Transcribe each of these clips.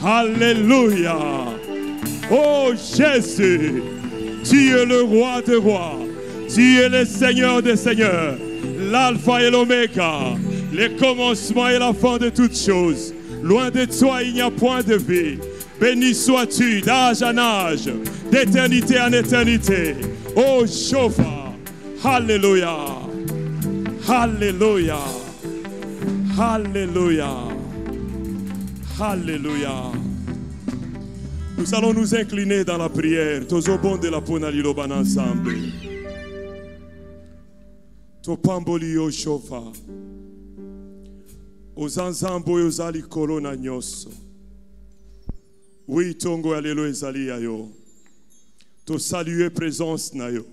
Alléluia. Oh Jésus, tu es le roi des rois, tu es le Seigneur des seigneurs, l'alpha et l'oméga, le commencement et la fin de toutes choses. Loin de toi, il n'y a point de vie. Béni sois-tu d'âge en âge, d'éternité en éternité. Oh Jéhovah, Alléluia, Alléluia, Alléluia, Alléluia. Nous allons nous incliner dans la prière. Tozo bon de la ponali loban ensemble. Topamboli yo shofa. Ozanzambo yo zali kolona nyoso. Oui, tongo alelo ezali yo. To saluer présence na yo.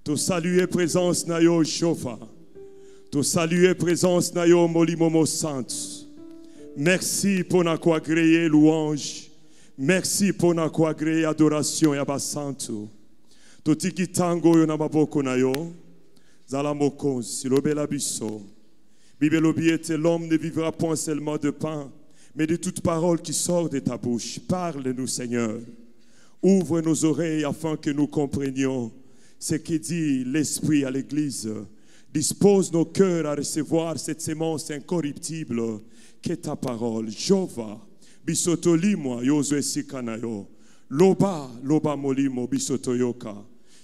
To saluer présence na yo shofa. To saluer présence na yo molimomo sainte. Merci pour nous agréer louange. Merci pour nous agréer adoration et abasanto. To tiki tango yo na maboko na yo. Zala mokonzi lobela biso. Bible obiete, l'homme ne vivra point seulement de pain, mais de toute parole qui sort de ta bouche. Parle-nous, Seigneur. Ouvre nos oreilles afin que nous comprenions ce que dit l'Esprit à l'Église. Dispose nos cœurs à recevoir cette sémence incorruptible qu'est ta parole. Jova, bisoto limo yozo esikanayo. Loba, loba molimo bisoto yoka.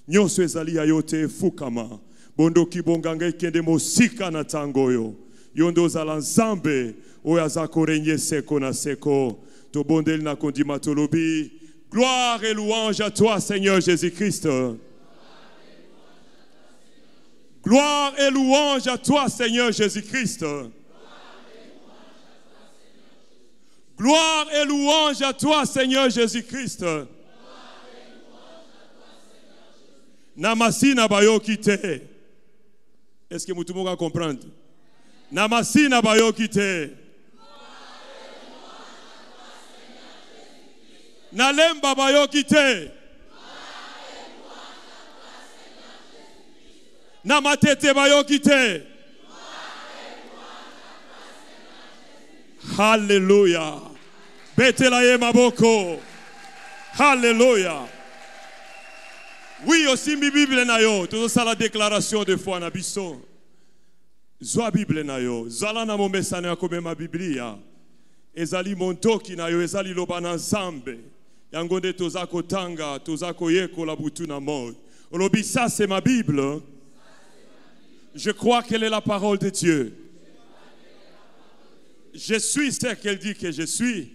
Nyoso ezali ayote fukama. Bondo kibonganga ikende mosika na tangoyo. Yondo zala nzambe oyazako renye seko na seko. To bondel na kondima tolobi. Gloire et louange à toi, Seigneur Jésus-Christ. Gloire et louange à toi, Seigneur Jésus-Christ. Gloire et louange à toi, Seigneur Jésus-Christ. Namasi na bayo kite. Est-ce que tout le monde va comprendre? Namasi na bayo kite. Nalemba bayo kite. Namatete bayo kite. Alléluia. Betelaye maboko. Alléluia. Oui, aussi mi Bible na yo. Tout ça la déclaration de foi na biso. Zoa Bible na yo. Zala na momesane akome ma Biblia. Ezali montoki na yo. Ezali lobana zambe. Yangonde tozako tanga. Tozako yeko la butu na mod. Olobi, ça c'est ma Bible. Je crois qu'elle est la parole de Dieu. Je suis ce qu'elle dit que je suis.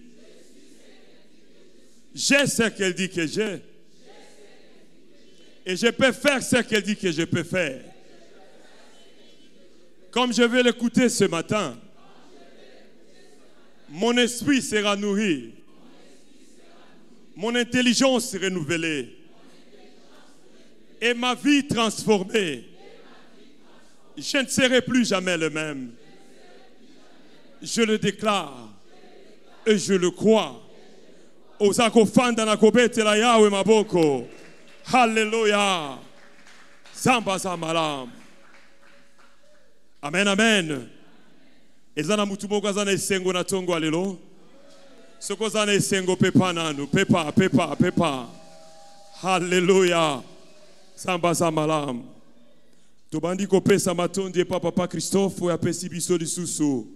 J'ai ce qu'elle dit que j'ai. Et je peux faire ce qu'elle dit que je peux faire. Comme je vais l'écouter ce matin, mon esprit sera nourri. Mon intelligence renouvelée. Et ma vie transformée. Je ne serai plus jamais le même. Je le déclare et je le crois. Osakofanda na kobete la Yahweh maboko. Alléluia. Zamba zamalam. Amen, amen. Ezana mutumoko azana esengo na tongo alelo. Soko zana esengo pepa nanu. Pepa, pepa, pepa. Alléluia. Zamba zamalam. Tobandi kopesa matondi papa Christophe ya pesi biso lisusu.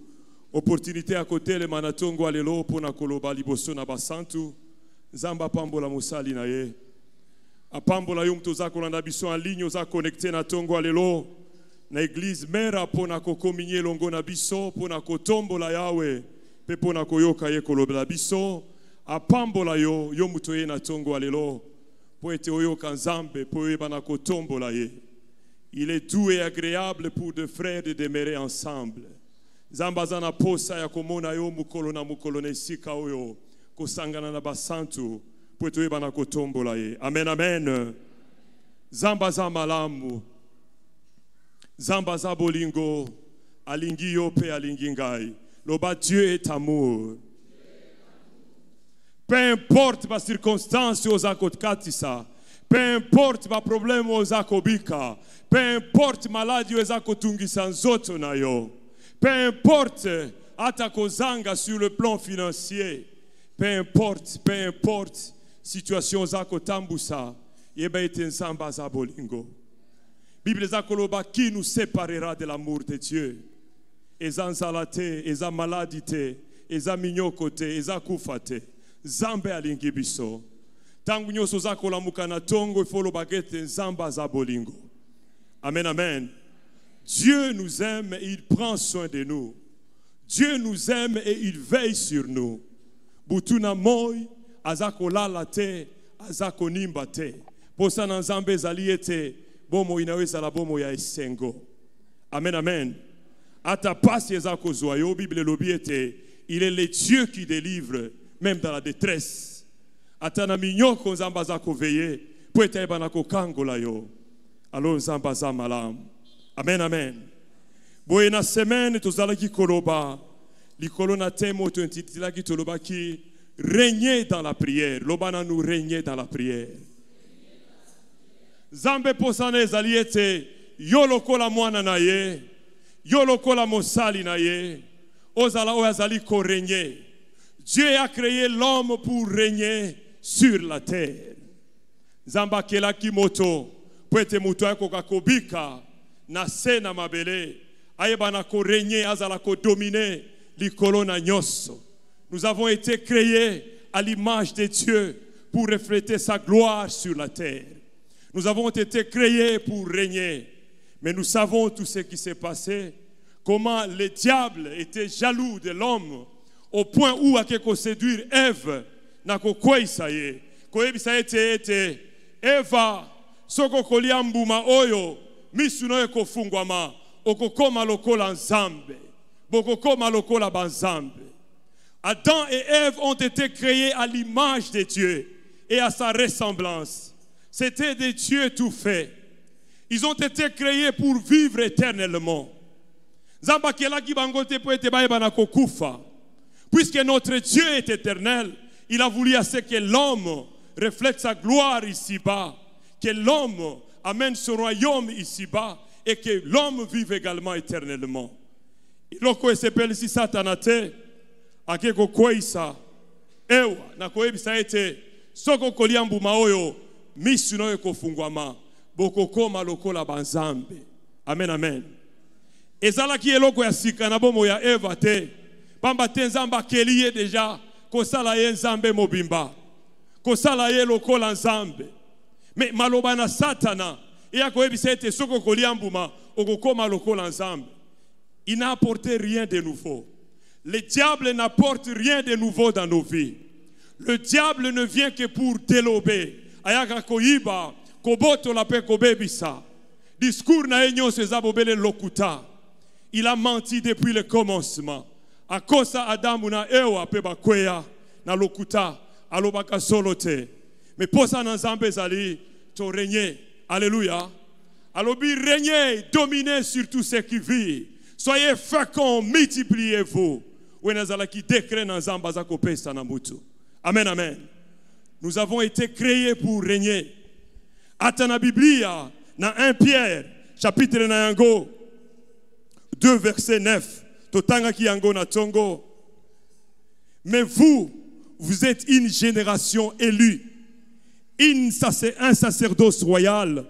Opportunité à côté le manatongo alelo pona koloba liboso na basantu. Zamba pambola musali na ye. Apambola yung toza kolanda biso en ligne oza connecté na tongo alelo. Na église mera pona kokominye longo na biso pona kotombola yawe. Pe pona koyoka ye koloba biso. Apambola yo yo mutoye na tongo alelo. Po ete oyoka nzambe po ye bana kotombola ye. Il est doux et agréable pour deux frères de demeurer ensemble. Zambazana posa ya komona yo mukolo na mukolo nesika oyo kosangana na basantu pweto yeba na kotombola ye. Amen, amen. Zambaza malamu. Zambaza bolingo. Alingi yo pe alingi ngai. Loba Dieu est amour. Peu importe ma circonstance aux akotkatisa. Peu importe ma problème aux akobika. Peu importe maladie aux akotungisa nzoto na yo. Peu importe atakozanga sur le plan financier. peu importe, situation zako tambusa, yeba ete nzamba za bolingo. Bible zakoloba qui nous séparera de l'amour de Dieu. Eza nzalate, eza maladite, eza minyokote, eza kufate. Zambe alingi biso. Tangu nyoso zako lamuka na tongo ifolo bagete nzamba za bolingo. Amen, amen. Dieu nous aime et il prend soin de nous. Dieu nous aime et il veille sur nous. Butuna moi, azako lalate, azako nimbate. Posa na nzambe zaliete, bomo inaweza la bomo ya esengo. Amen, amen. Ata pasi ezako zoyo, Bible lobiete, il est le Dieu qui délivre, même dans la détresse. Ata na minyoko nzamba zako veye, poeta ebanako kangola yo. Alors nzamba za malam. Amen, amen. Boye na semaine tozalaki koloba, likolo na temo to intitulaki toloba ki régner dans la prière. Lobana nous régner dans la prière. Zambe posane ezaliete yo lokola mwana na ye, yo lokola mosali na ye, ozala oyazali ko régner. Dieu a créé l'homme pour régner sur la terre. Zamba kelaki moto, poete muto yako kakobika na se na mabele, ayebana ko régner azala ko dominer likolo na nyoso. Nous avons été créés à l'image de Dieu pour refléter sa gloire sur la terre. Nous avons été créés pour régner. Mais nous savons tout ce qui s'est passé. Comment le diable était jaloux de l'homme au point où a quelque séduire Ève na ko kweisaye. Ko ebisa ete Eva soko koliambuma oyo misuno eko fungwama okokoma lokola nzambe. Bokokoma lokola banzambe. Adam et Ève ont été créés à l'image de Dieu et à sa ressemblance. C'était des dieux tout faits. Ils ont été créés pour vivre éternellement. Puisque notre Dieu est éternel, il a voulu à ce que l'homme reflète sa gloire ici-bas, que l'homme amène son royaume ici-bas et que l'homme vive également éternellement. Iloko s'appelle si satanate akeko koisa ewa na koebisa ete soko koliambu maoyo misuno eko fungwama bokokoma lokola banzambe. Amen, amen. Ezala ki eloko ya sika na bomo ya Eva te pamba te nzamba keliye deja kosala ye nzambe mobimba kosala ye lokola nzambe. Me maloba na satana ya koebisa ete soko koliambu ma okokoma lokola nzambe. Il n'a apporté rien de nouveau. Le diable n'apporte rien de nouveau dans nos vies. Le diable ne vient que pour délober. Ayaka koyiba, koboto la pe kobebisa. Discours na enyo se zabobele lokuta. Il a menti depuis le commencement. A kosa Adamu na Ewa pe bakweya na lokuta alobaka solote. Mais posa na nzambe zali to régner. Alléluia. Alobi régner, dominer sur tout ce qui vit. Soyez féconds, multipliez-vous. Amen, amen. Nous avons été créés pour régner. Atana Biblia, dans 1 Pierre, chapitre 2, verset 9. Totanga ki yango na tongo. Mais vous êtes une génération élue, un sacerdoce royal,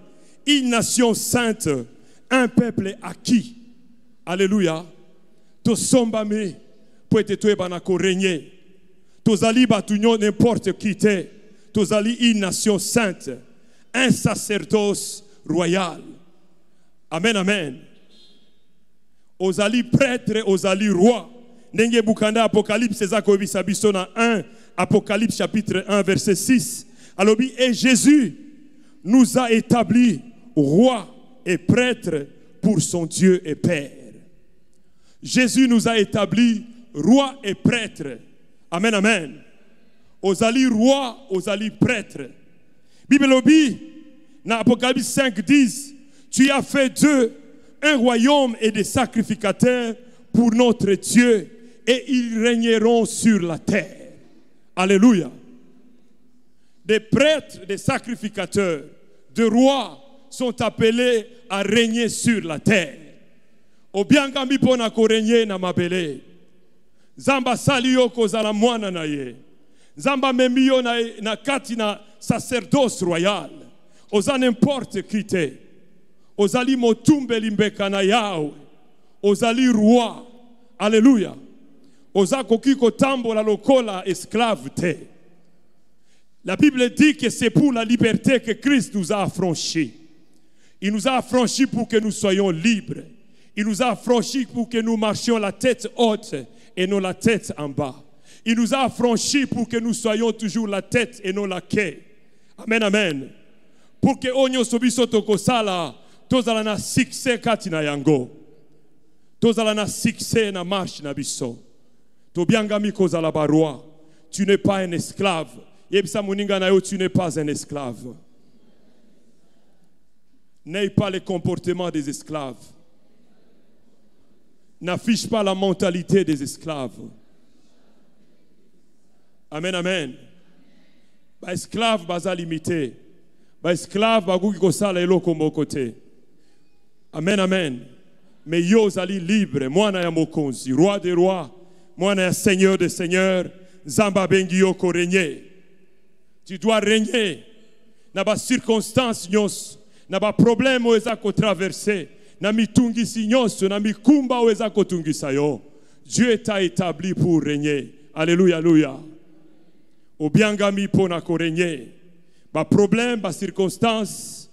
une nation sainte, un peuple acquis. Alléluia. To sombame pour être tout banako régner. Tozali batunyo n'importe qui te. Tozali une nation sainte, un sacerdoce royal. Amen, amen. Ozali prêtre, ozali roi. Nenge bukanda Apocalypse zako bisabiso na 1 Apocalypse chapitre 1 verset 6. Alobi et Jésus nous a établis roi et prêtre pour son Dieu et Père. Jésus nous a établis roi et prêtre. Amen, amen. Ozali roi, ozali prêtre. Bible obi, dans Apocalypse 5, 10, tu as fait d'eux un royaume et des sacrificateurs pour notre Dieu et ils régneront sur la terre. Alléluia. Des prêtres, des sacrificateurs, des rois sont appelés à régner sur la terre. Obianga mipona ko régner na mabele. Zamba sali yo kozala mwana na ye. Nzamba memio na kati na sacerdoce royal. Oza n'importe qui te. Ozali motumbe limbeka na Yahweh. Ozali roi. Alléluia. Oza kokiko tambola lokola esclave te. La Bible dit que c'est pour la liberté que Christ nous a affranchis. Il nous a affranchis pour que nous soyons libres. Il nous a affranchis pour que nous marchions la tête haute et non la tête en bas. Il nous a affranchis pour que nous soyons toujours la tête et non la quai. Amen, amen. Pour que onyo sobiso tokosala, tozala na succès kati na yango. Tozala na succès na marche na biso. Tobiangami kozala baroi. Tu n'es pas un esclave. Yebisa muninga na yo, tu n'es pas un esclave. N'aie pas le comportement des esclaves. N'affiche pas la mentalité des esclaves. Amen, amen. Ba esclave baza limité. Ba esclave baguki kosala eloko mokote. Amen, amen. Mais yo zali libre, mwana ya mokonzi, roi des rois, mwana ya seigneur des seigneurs, zamba bengi yo ko régner. Tu dois régner. Na ba circonstance nyos, na ba problème oeza ko traverser, na mitungisi nyos, na mikumba oeza ko tungisa yo. Dieu t'a établi pour régner. Alléluia, alléluia. Obiangami pona ko régner. Ba problème, ba circonstance,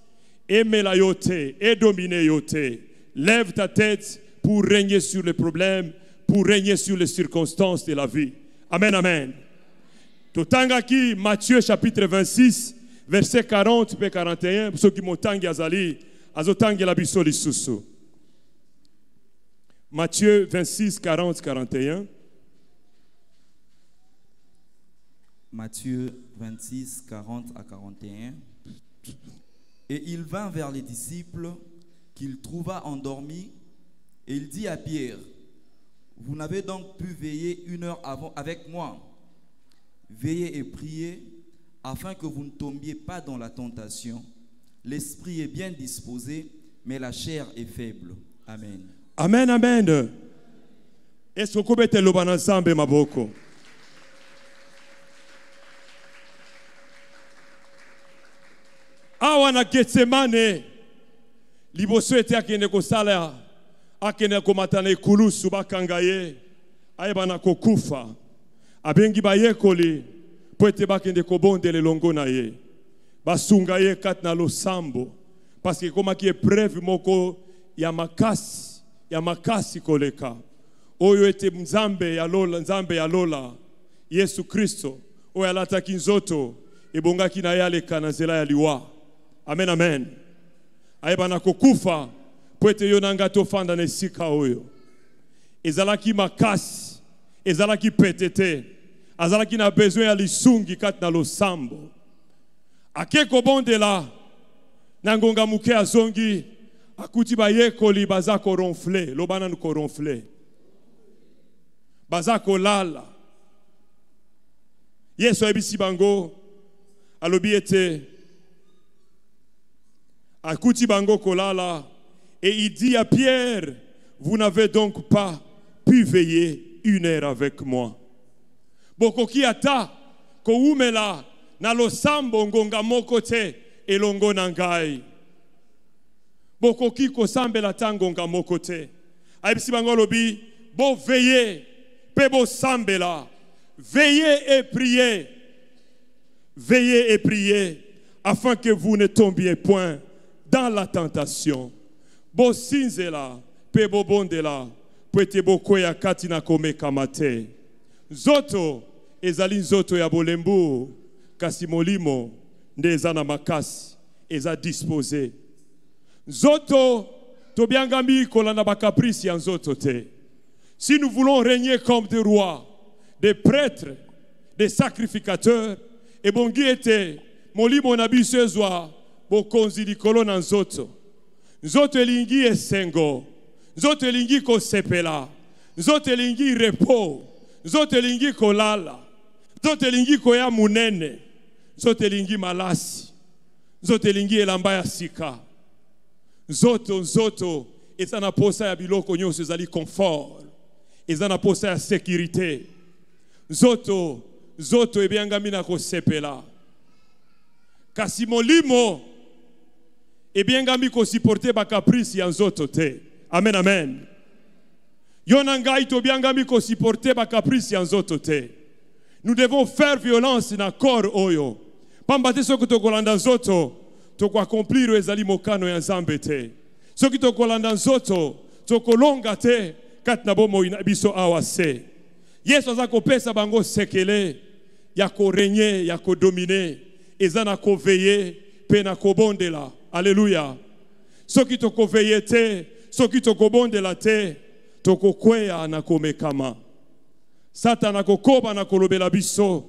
aime la yote, et dominer yote. Lève ta tête pour régner sur les problèmes, pour régner sur les circonstances de la vie. Amen, amen. Totangaki, Matthieu chapitre 26, verset 40 et 41, pour ceux qui m'otangi azali, azotangi la biso lisusu. Matthieu 26, 40, 41. Matthieu 26, 40 à 41. Et il vint vers les disciples qu'il trouva endormis, et il dit à Pierre, vous n'avez donc pu veiller 1 heure avant avec moi. Veillez et priez, afin que vous ne tombiez pas dans la tentation. L'esprit est bien disposé, mais la chair est faible. Amen. Amen, amen. Est-ce que vous pouvez lobana zambe maboko? Awa na Getsemane, liboso ete akende kosala, akende komatana ikulusu bakangaye, ayebana kokufa. Abengi bayekoli, po ete bakende kobondele longo na ye. Basunga ye kat na losambo, parce que koma ki épreuve moko ya makasi koleka. Oyo ete nzambe ya lola, Yesu Kristo, oyo alataki nzoto, ebongaki na yale kanazela ya liwa. Amen, amen. Ayebana kokufa, po ete yonanga tofanda na sika oyo. Ezalaki makasi, ezalaki petete, azalaki na besoin ya lisungi kat na losambo. Ake kobondela, nangonga muke azongi, akuti bayekoli baza ko ronfle, lobana nuko ronfle. Baza ko lala. Yesu ebisi bango, alobi ete, akuti bango kolala, et il dit à Pierre, vous n'avez donc pas pu veiller 1 heure avec moi. Bokoki ata, ko umela, na losambo ngonga mokote, elongo nangai. Bokoki ko sambela tangonga mokote. Aibisi bango lobi, bo veiller, pe bo sambela. Veillez et priez. Veillez et priez, afin que vous ne tombiez point dans la tentation. Bo sinzela, pe bo bondela, pwete bo koya katina kome kamate. Zoto, ezali zoto ya bolembu, kasi molimo, nde na makasi, eza disposé. Zoto, tobiangami kolana bakaprisi ya zoto te. Si nous voulons régner comme des rois, des prêtres, des sacrificateurs, et bongi ete, molimo na biso ezwa, bokonzi likolo na nzoto. Nzoto elingi esengo, nzoto elingi kosepela, nzoto elingi repos, nzoto elingi kolala, nzoto elingi koya munene, nzoto elingi malasi, nzoto elingi elamba ya sika. Nzoto, eza na posa ya biloko nyonso ezali confort, eza na posa ya sécurité. Nzoto, zoto ebyangami na kosepela. Kasi molimo ebyangami kosiporte ba caprice ya nzoto te. Amen, amen. Yo na ngai tobyangami kosiporte ba caprice ya nzoto te. Nous devons faire violence na corps oyo. Pamba te soki tokolanda nzoto, tokoaccomplir ezali mokano ya Nzambe te. Soki tokolanda nzoto, tokolonga te kati na bomoi na biso awa se. Yesu aza kopesa bango sekele ya korenye, ya kodomine, eza na koveye pe na kobondela. Alléluia. Soki tokoveye te, soki tokobondela te, tokokweya na komekama. Satan akokoba na kolobela biso,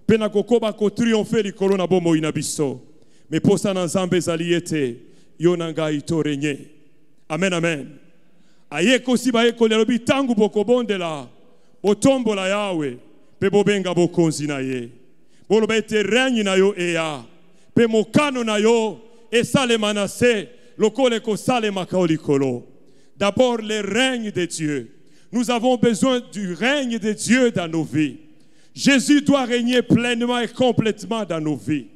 pe na kokoba ko triompher likolo na bomoi na biso. Me posa na Nzambe ezali ete yo na ngai torenye. Amen, amen. Ayeko si bayekoli alobi tangu bokobondela, botombola yawe, pe bobenga bokonzi na ye. Boloba ete règne na yo eya, pe mokano na yo esalema na se, lokole kosalema ka likolo. D'abord le règne de Dieu. Nous avons besoin du règne de Dieu dans nos vies. Jésus doit régner pleinement et complètement dans nos vies.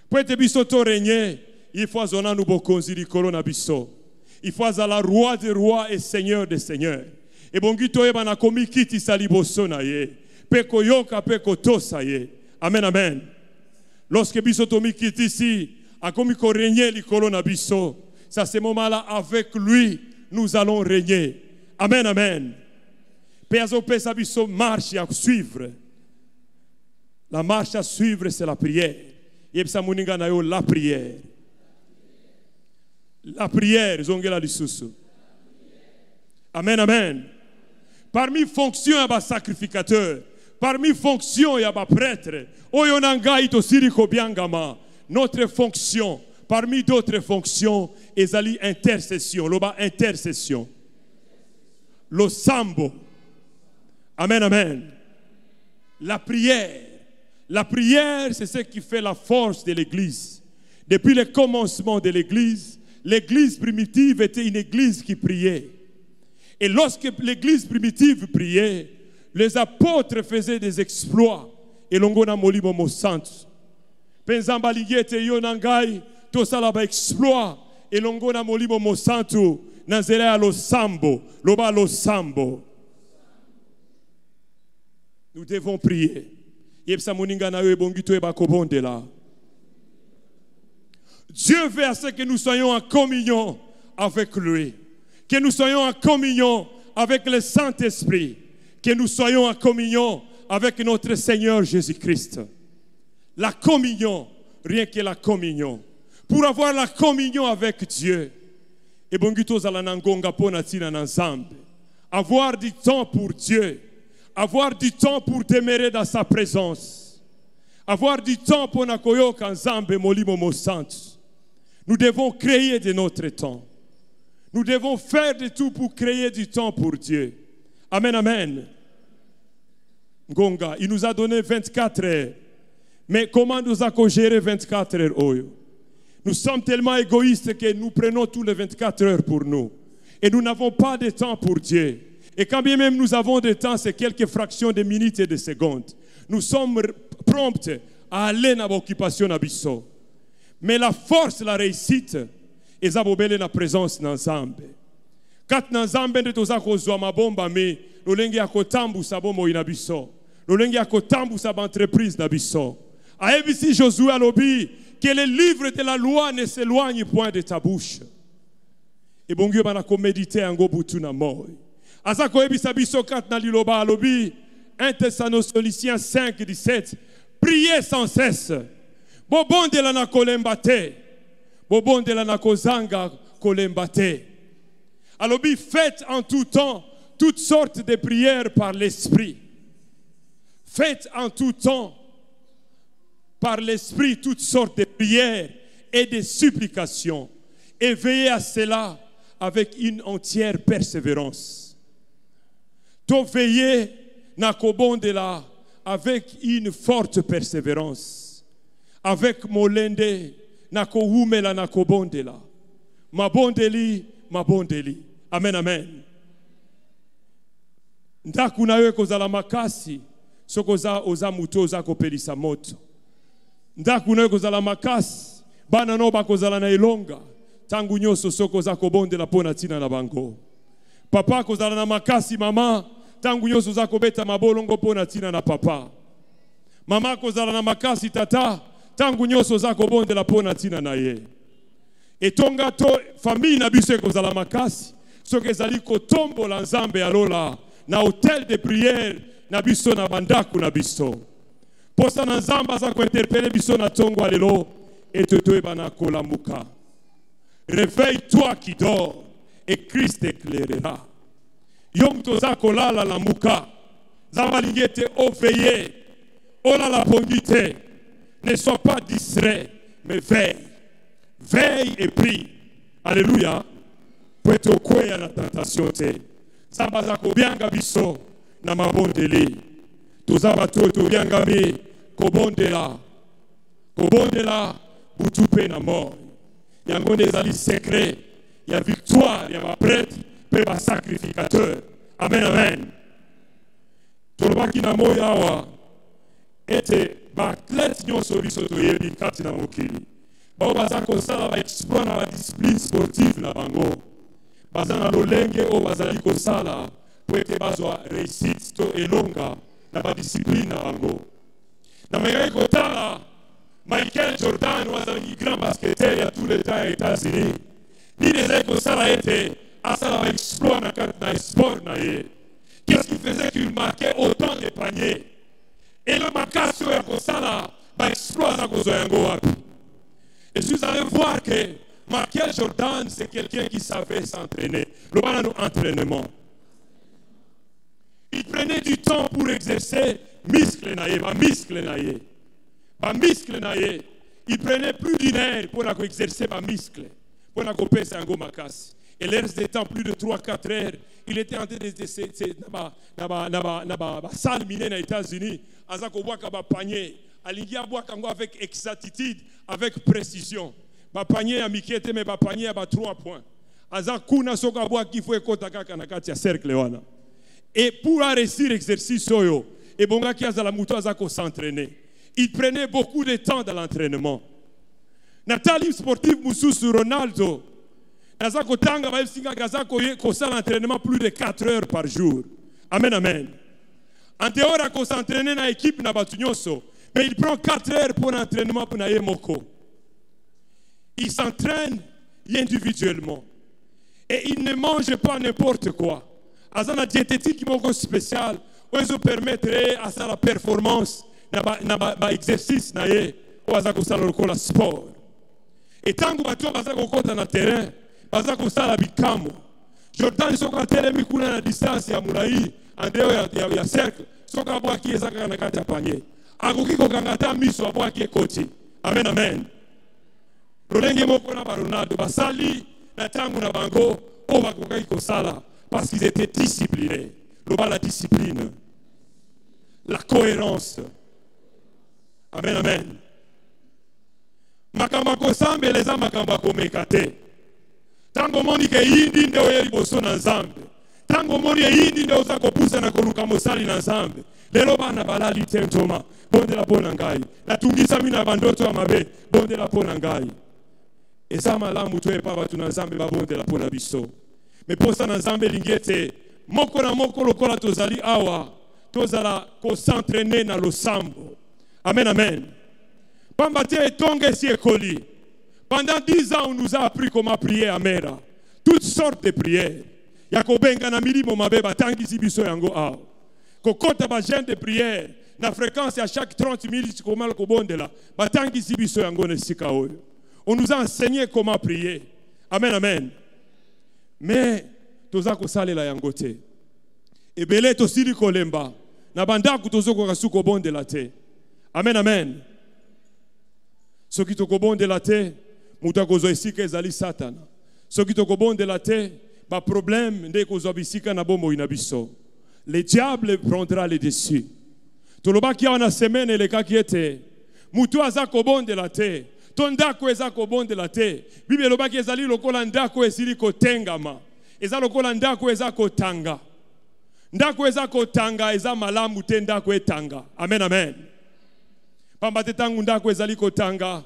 Pour être bisoto régner, il faut azona nous bokonzi likolo na biso. Il faut azala roi des rois et seigneur des seigneurs. Et bongito eba na komi kiti saliboso na ye. Pe koyoka pe kotosa ye. Amen, amen. Lorsque bisoto mi kiti si a komi ko régner likolo na biso, ça ce moment-là avec lui nous allons régner. Amen, amen. Peazo pesa biso marche à suivre. La marche à suivre c'est la prière. Yebsa muninga na yo la prière. La prière, zongela lisusu. Amen, amen. Parmi fonctions ya ba sacrificateur, parmi fonctions ya ba prêtre, oyo nangai to siriko biangama, notre fonction, parmi d'autres fonctions, ezali intercession, loba intercession. Lo sambo. Amen, amen. La prière. La prière, c'est ce qui fait la force de l'Église. Depuis le commencement de l'Église, l'Église primitive était une Église qui priait. Et lorsque l'Église primitive priait, les apôtres faisaient des exploits. Et l'ongona molimo mo santo. Penzamba ligete yo nangai, to salaba exploit. Et l'ongona molimo mo santo, nanzela lo sambo, loba lo sambo. Nous devons prier. Dieu veut à ce que nous soyons en communion avec lui. Que nous soyons en communion avec le Saint-Esprit. Que nous soyons en communion avec notre Seigneur Jésus-Christ. La communion, rien que la communion. Pour avoir la communion avec Dieu. Avoir du temps pour Dieu. Avoir du temps pour demeurer dans sa présence. Avoir du temps pour nakoyoka nzambe molimo mo santo. Nous devons créer de notre temps. Nous devons faire de tout pour créer du temps pour Dieu. Amen, amen. Ngonga, il nous a donné 24 heures. Mais comment nous avons géré 24 heures oyo? Nous sommes tellement égoïstes que nous prenons tous les 24 heures pour nous. Et nous n'avons pas de temps pour Dieu. Et quand bien même nous avons de temps, c'est quelques fractions de minutes et de secondes. Nous sommes prompts à aller dans l'occupation d'Abisso. Mais la force, la réussite, est à la présence d'Nzambe. Quand Nzambe ne toza kozwa mabomba me, nous lengi ya kotambu sabomo inabiso. Nous lengi ya kotambu sa entreprise n'abiso. A ebisi Josué alobi que le livre de la loi ne s'éloigne point de ta bouche. Et bon Dieu bana ko méditer en go butu na moi. Azako ebisa biso kat na liloba alobi 1 Thessaloniciens 5:17. Priez sans cesse. Bobonde la na kolembate. Bobonde la na kozanga kolembate. Alobi faites en tout temps toutes sortes de prières par l'esprit. Faites en tout temps par l'esprit toutes sortes de prières et de supplications. Et veillez à cela avec une entière persévérance. To veillez na kobondela avec une forte persévérance. Avec molende na kohumela na kobondela. Mabondeli, mabondeli. Amen, amen. Ndaku na yo kozala makasi. sokoza oza muto oza kopelisa moto. Ndaku na kozala makasi, bana no bakozala na elonga. Tangu nyoso sokoza kobondela pona tina na bango. Papa kozala na makasi mama, tangu nyoso za kobeta mabolongo pona tina na papa. Mama kozala na makasi tata, tangu nyoso za kobondela pona tina na ye. Etonga to famille na biso kozala makasi, soki ezali kotombola nzambe alola na hôtel de prière na biso na bandaku na biso. Posa na nzamba za kointerpele biso na tongo alelo, etotoeba na kolamuka. Réveille-toi qui dors, et Christ t'éclairera. Yom toza kolala la muka, zabalingete veillé, ola la pongite, ne sois pas distrait, mais veille. Veille et prie. Alléluia. Pweto kwea na tentation te. Zamba za kobianga biso na mabondeli. Tozaba to bianga mi kobondela. Kobondela butupe na mort. Yango ezali secret. Ya victoire, ya ma prêtre, pe ba sacrificateur. Amen, amen. Tolobaki na moya wa ete ba athlète nyonso biso toyebi kati na mokili. Bao baza kosala ba exploit na ba discipline sportive na bango. Baza na lolenge o bazali kosala po ete bazwa réussite to elonga na ba discipline na bango. Na megai kotala Michael Jordan was un grand basketteur à tous les temps aux États-Unis. Ni les kosala ete asala ba exploit na sport na ye. Qu'est-ce qui faisait qu'il marquait autant de paniers? Et le makasio ya kosala ba exploit na kozo yango wapi. Et vous allez voir que Michael Jordan, c'est quelqu'un qui savait s'entraîner. Le bon entraînement. Il prenait du temps pour exercer muscle naïe, il prenait plus d'une heure pour exercer ma muscle, pour exercer un gomakas. Et le reste du temps, plus de 3-4 heures, il était en train de salle minée aux États-Unis, panier, avec exactitude, avec précision. Ba panier ya mikete mais ba panier ya ba 3 points. Aza kuna soka bwa kifo ekota kaka na kati ya cercle wana. Et pour réussir l'exercice oyo, et bonga ki azala muto aza ko s'entraîner. Il prenait beaucoup de temps dans l'entraînement. Nathalie sportif mususu Ronaldo. Aza ko tanga ba singa gaza ko s'entraînement plus de 4 heures par jour. Amen amen. En dehors ko s'entraîner na équipe na batunyoso, mais il prend 4 heures pour l'entraînement pour na yemoko. Il s'entraîne individuellement. Et il ne mange pas n'importe quoi. À la diététique spéciale, où ils permettraient à sa performance, à l'exercice, à la sport. Et tant que tu as dans le terrain, tu as bikamo. Jordan, ils sont en terrain, ils à distance, à Moulaï, en dehors, il y a cercle, ils sont en bois qui est à panier. Agoki Kokangata, miso à bois qui est côté. Amen, amen. Lolenge moko na Ronaldo basali na tangu na bango o bakokai kosala parce qu'ils étaient disciplinés. La discipline, la cohérence. Amen amen. Makamba kosambe leza makamba komekate. Tango moni ke yindi ndio yeli boso na nzambe. Tango moni yindi ndio za kopusa na koluka mosali na nzambe. Lelo bana balali tentoma bonde la pona ngai. Na tungisa mina bandoto ya mabe bonde la pona ngai. Et ça malamu to epa batu na nzambe babonde la pona biso. Mais pour ça na nzambe lingete moko na moko lokola tozali awa tozala ko s'entraîner na losambo. Amen amen. Pambate etonge si ekoli. Pendant 10 ans on nous a appris comment prier à Mera. Toutes sortes de prières. Yakobenga na milimo mabeba tangi biso yango awa. Kokota ba jeune de prière na fréquence à chaque 30 minutes comment ko bondela. Batangi biso yango ne sika oyo. On nous a enseigné comment prier. Amen, amen. Mais, toza ko sale la yangote. Ebele to sili kolemba. Na banda kutozo ko kasuko bonde la te. Amen, amen. Soki to ko bonde la te, muta ko zo isika ezali satana. Soki to ko bonde la te, ba problème nde ko zo bisika na bomo inabiso. Le diable prendra le dessus. Toloba ki ana semaine le ka ki ete. Mutu aza ko bonde la te. Tondako eza ko bonde la te. Bible lobaki ezali lokola ndako esili ko tengama. Eza lokola ndako eza ko tanga. ndako eza kotanga eza malamu te ndako etanga. Amen, amen. Pamba te tangu ndako ezali kotanga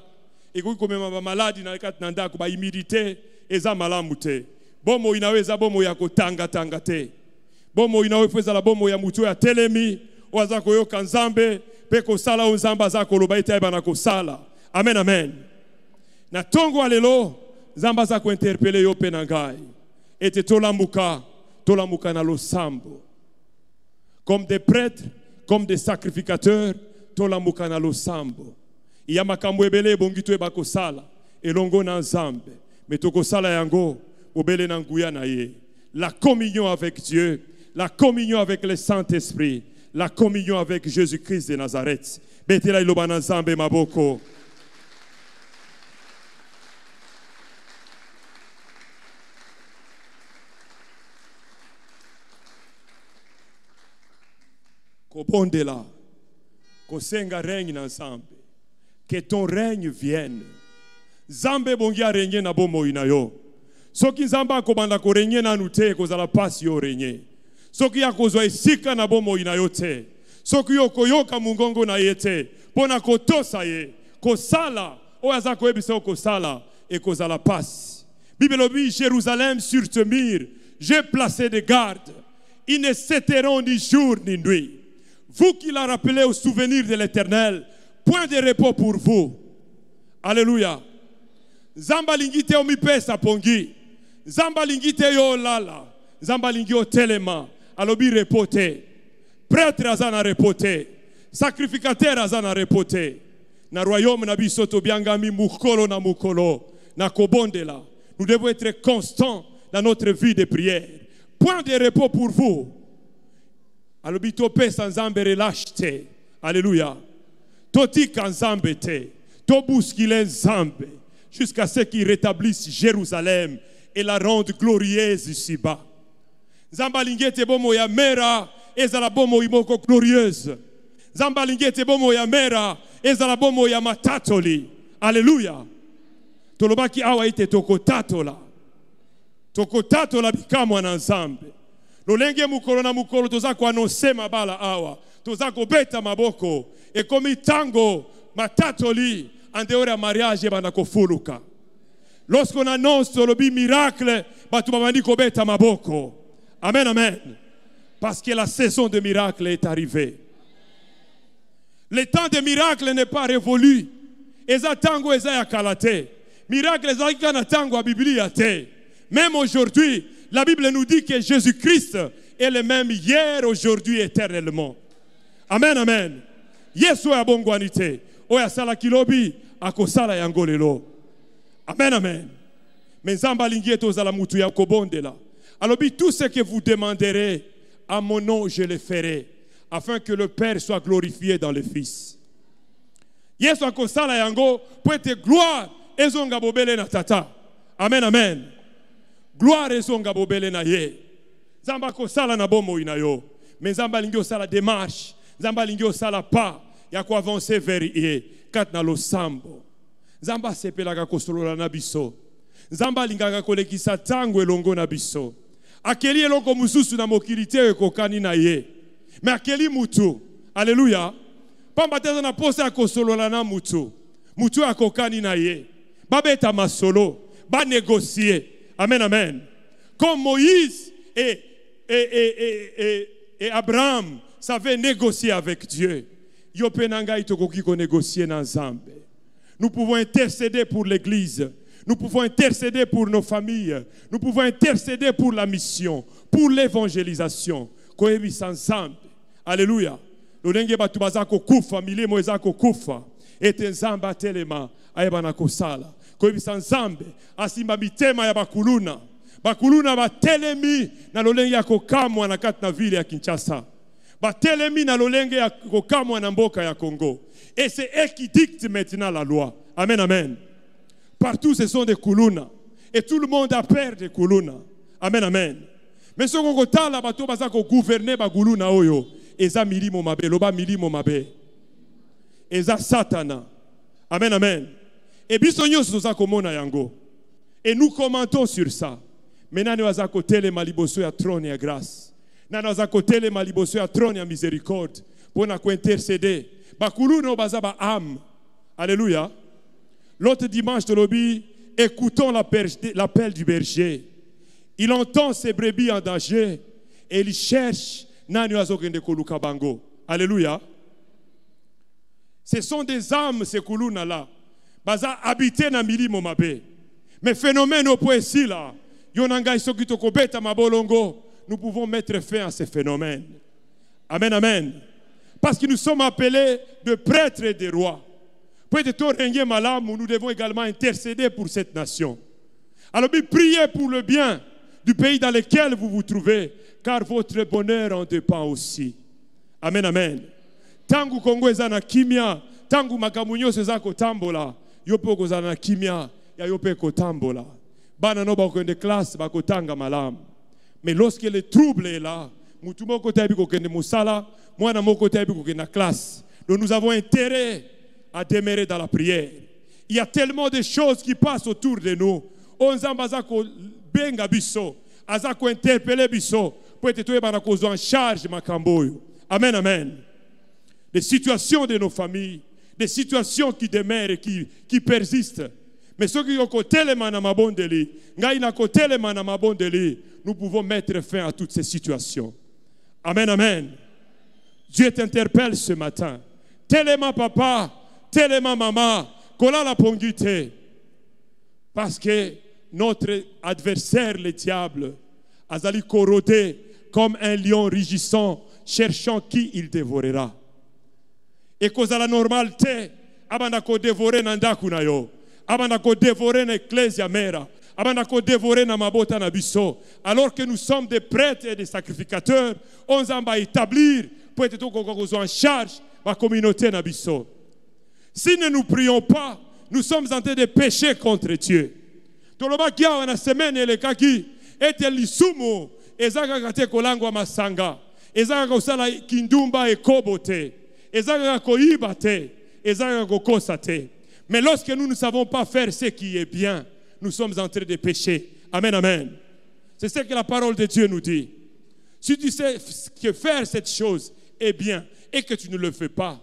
ekoki komema ba maladi na kati na ndako, ba humidité eza malamu te. Bomo inawe eza bomo ya kotanga tanga te. Bomo inawe feza la bomo ya mutu ya telemi oza koyoka nzambe pe kosala o nzamba aza koloba ete ayeba na kosala. Amen, amen. Na tongo alelo nzamba aza kointerpele yo pe na ngai ete tolamuka na losambo. Comme des prêtres, comme des sacrificateurs, tolamuka na losambo. Iya makambo ebele bongi to eba kosala elongo na nzambe mais tokosala yango obele na nguya na ye. La communion avec Dieu, la communion avec le Saint-Esprit, la communion avec Jésus-Christ de Nazareth. Betela iloba na nzambe maboko. Kobondela, kosenga règne na nzambe. Que ton règne vienne. Zambe bongi a régné na bomo inayo. Soki nzamba akobanda ko régner na nute kozala pasi yo régner. Soki akozwa esika na bomo inayo te. Soki yokoyoka mungongo na yete. Pona kotosa ye. Kosala. Oyaza koebisa kosala. Et kozala pasi. Bible obi Jérusalem sur ce mur. J'ai placé des gardes. Ils ne s'éteindront ni jour ni nuit. Vous qui la rappelez au souvenir de l'Éternel. Point de repos pour vous. Alléluia. Zamba lingite o mipesa pongi. Zamba lingite yo lala. Zamba lingi o telema. Alobi repote. Prêtre azana repote. Sacrificateur azana repote. Na royaume na bisoto biangami mukolo na mukolo. Na kobondela. Nous devons être constants dans notre vie de prière. Point de repos pour vous. Alobi tope sans zambe relâche. Alléluia. Totika nzambe te, to bousquile nzambe, jusqu'à ce qu'il rétablisse Jérusalem et la rende glorieuse ici-bas. Nzamba lingete bomo ya mera, ezala bomo imoko glorieuse. Nzamba lingete bomo ya mera, ezala bomo ya matatoli. Alléluia. Tolobaki awa ite tokotatola. Tokotatola bikamwa na nzambe. Lolenge mukolo na mukolo toza ko annoncer mabala awa. Toza ko beta maboko. Et comme tango, matatoli, en dehors de mariage, banakofuluka. Lorsqu'on annonce le miracle, batumamani kobeta maboko. Amen, amen. Parce que la saison de miracle est arrivée. Le temps de miracle n'est pas révolu. Eza tango eza ya kalate. Miracle eza ikana tango a Biblia te. Même aujourd'hui, la Bible nous dit que Jésus-Christ est le même hier, aujourd'hui, éternellement. Amen, amen. Yesu ya bongwanite. Oya sala kilobi akosala yango lelo. Amen, amen. Mais nzamba lingi tozala mutu ya kobondela. Alobi tout ce que vous demanderez à mon nom je le ferai, afin que le Père soit glorifié dans le Fils. Yesu akosala yango pour être gloire ezonga bobele na tata. Amen, amen. Gloire ezonga bobele na ye. Nzamba kosala na bomo inayo. Mais nzamba lingi osala démarche. Nzamba lingi osala pas. Ya ko avancer vers ye kat na losambo. Nzamba sepelaka kosolola na biso. Nzamba lingaka kolekisa tango elongo na biso. Akeli eloko mususu na mokili te ekokani na ye. Mais akeli mutu. Alléluia. Pamba teza na posa ya kosolola na mutu. Mutu akokani na ye. Babeta masolo. Ba négocier. Amen, amen. Comme Moïse et Abraham savaient négocier avec Dieu. Nous pouvons intercéder pour l'église. Nous pouvons intercéder pour nos familles. Nous pouvons intercéder pour la mission, pour l'évangélisation. Alléluia. Bakuluna batelemi na lolenge ya kokamwa na kati na ville ya Kinshasa. Batelemi na lolenge ya kokamwa na mboka ya Congo. Et c'est eux qui dictent maintenant la loi. Amen, amen. Partout ce sont des kuluna. Et tout le monde a peur des kuluna. Amen, amen. Mais ce qu'on a là, bato baza ko gouverner ba kuluna oyo. Eza milimo mabe, loba milimo mabe. Eza satana. Amen, amen. Et bisonyo soza komona yango. Et nous commentons sur ça. Maintenant nous avons côté les maliboso ya trône et grâce. Na naza kotele maliboso ya trône ya miséricorde. Pour na intercéder. Bakulu no bazaba âme. Alléluia. L'autre dimanche de l'obi, écoutons l'appel du berger. Il entend ses brebis en danger et il cherche nani azokende koluka bango. Alléluia. Ce sont des âmes ces kuluna là. Baza habité na milimo mabe. Mais phénomène au point ici là. Yonanga isokito kobeta mabolongo. Nous pouvons mettre fin à ces phénomènes. Amen, amen. Parce que nous sommes appelés de prêtres et de rois. Peut-être nous devons également intercéder pour cette nation. Alors, priez pour le bien du pays dans lequel vous vous trouvez, car votre bonheur en dépend aussi. Amen, amen. Tangu Kongo ezana kimia, tangu makamunyo seza kotambola, yopo kozana kimia, ya yope kotambola. Bana no bakende classe bakotanga malam. Mais lorsque le trouble est là, mutumo kotabi kokende musala, mwana moko tabi kokende classe. Donc nous avons intérêt à demeurer dans la prière. Il y a tellement de choses qui passent autour de nous. On zambazako benga biso, azako interpeller biso, pour être en charge makamboyo. Amen, amen. Des situations de nos familles, des situations qui demeurent et qui persistent. Mais ceux qui ont côté les manamabondeli, ngaïna côté les manamabondeli, nous pouvons mettre fin à toutes ces situations. Amen, amen. Dieu t'interpelle ce matin. Tellement papa, tellement maman, kola la pongite. Parce que notre adversaire, le diable, azali corrodé comme un lion rugissant, cherchant qui il dévorera. Et cause à la normalité, abanda ko dévorer nandaku na yo, abanda ko dévorer l'ecclésia mera, abanda ko dévorer na mabota na biso. Alors que nous sommes des prêtres et des sacrificateurs, on va établir pour être en charge de la communauté na biso. Si ne nous prions pas, nous sommes en train de pécher contre Dieu. Toloba kia wana semaine le kaki ete lisumu ezaka kate kolangwa masanga, ezaka kosala kindumba ekobote, ezaka koiba te, ezaka kokosa te. Mais lorsque nous ne savons pas faire ce qui est bien, nous sommes en train de pécher. Amen, amen. C'est ce que la parole de Dieu nous dit. Si tu sais que faire cette chose est bien et que tu ne le fais pas,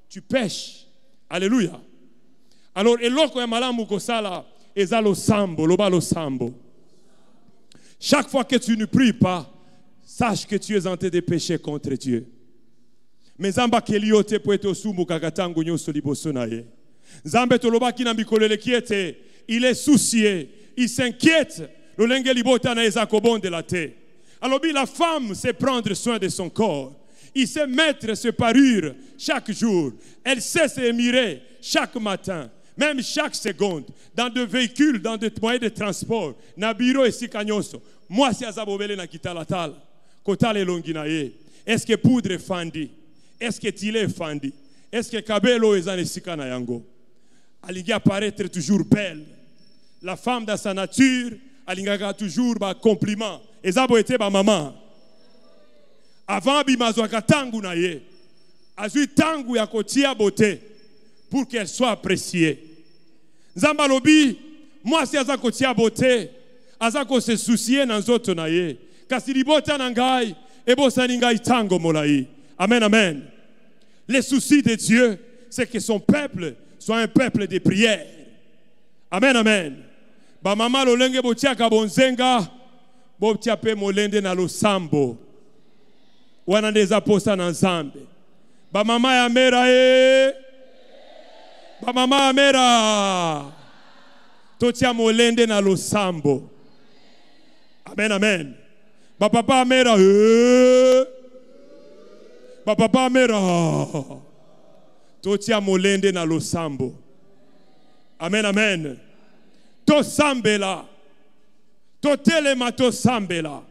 tu pêches. Alléluia. Alors, eloko ya malamu kosala ezalo sambo, lobalo sambo. Chaque fois que tu ne pries pas, sache que tu es en train de pécher contre Dieu. Mais zamba keliote po eto sumu kakatangu nyoso liboso na ye. Zambe tolobaki na mikolele kiete, il est soucié, il s'inquiète. Le lenge libota na ezakobon de la terre. Alors la femme sait prendre soin de son corps. Il sait mettre ses parures chaque jour. Elle sait s'émirer chaque matin, même chaque seconde, dans des véhicules, dans des moyens de transport, na bureau et sikanyoso. Moi, si azabobele na kitalatala, kotale longinaye. Est-ce que poudre fandi? Est-ce que tile fandi? Est-ce que kabelo ezane sikana yango? Alingi apparaître toujours belle. La femme dans sa nature, alingaga toujours ba compliment. Ezabo ete ba maman. Avant bimazwaka tangu na ye. Azui tangu ya kotia beauté pour qu'elle soit appréciée. Nzamba lobi, moi si aza kotia beauté, aza ko se soucier na nzoto na ye. Kasi libota na ngai, ebosa ni ngai tango molai. Amen, amen. Les soucis de Dieu, c'est que son peuple soit un peuple de prière. Amen, amen. Ba mama lo lenge botia ka bonzenga, botia pe molende na lo sambo. Wana ndeza posa na nzambe. Ba mama ya mera ba mama ya mera. Totia molende na lo sambo. Amen, amen. Ba papa ya mera ba papa ya mera. Totia molende na lo sambo. Amen, amen. To sambela. To telema to sambela.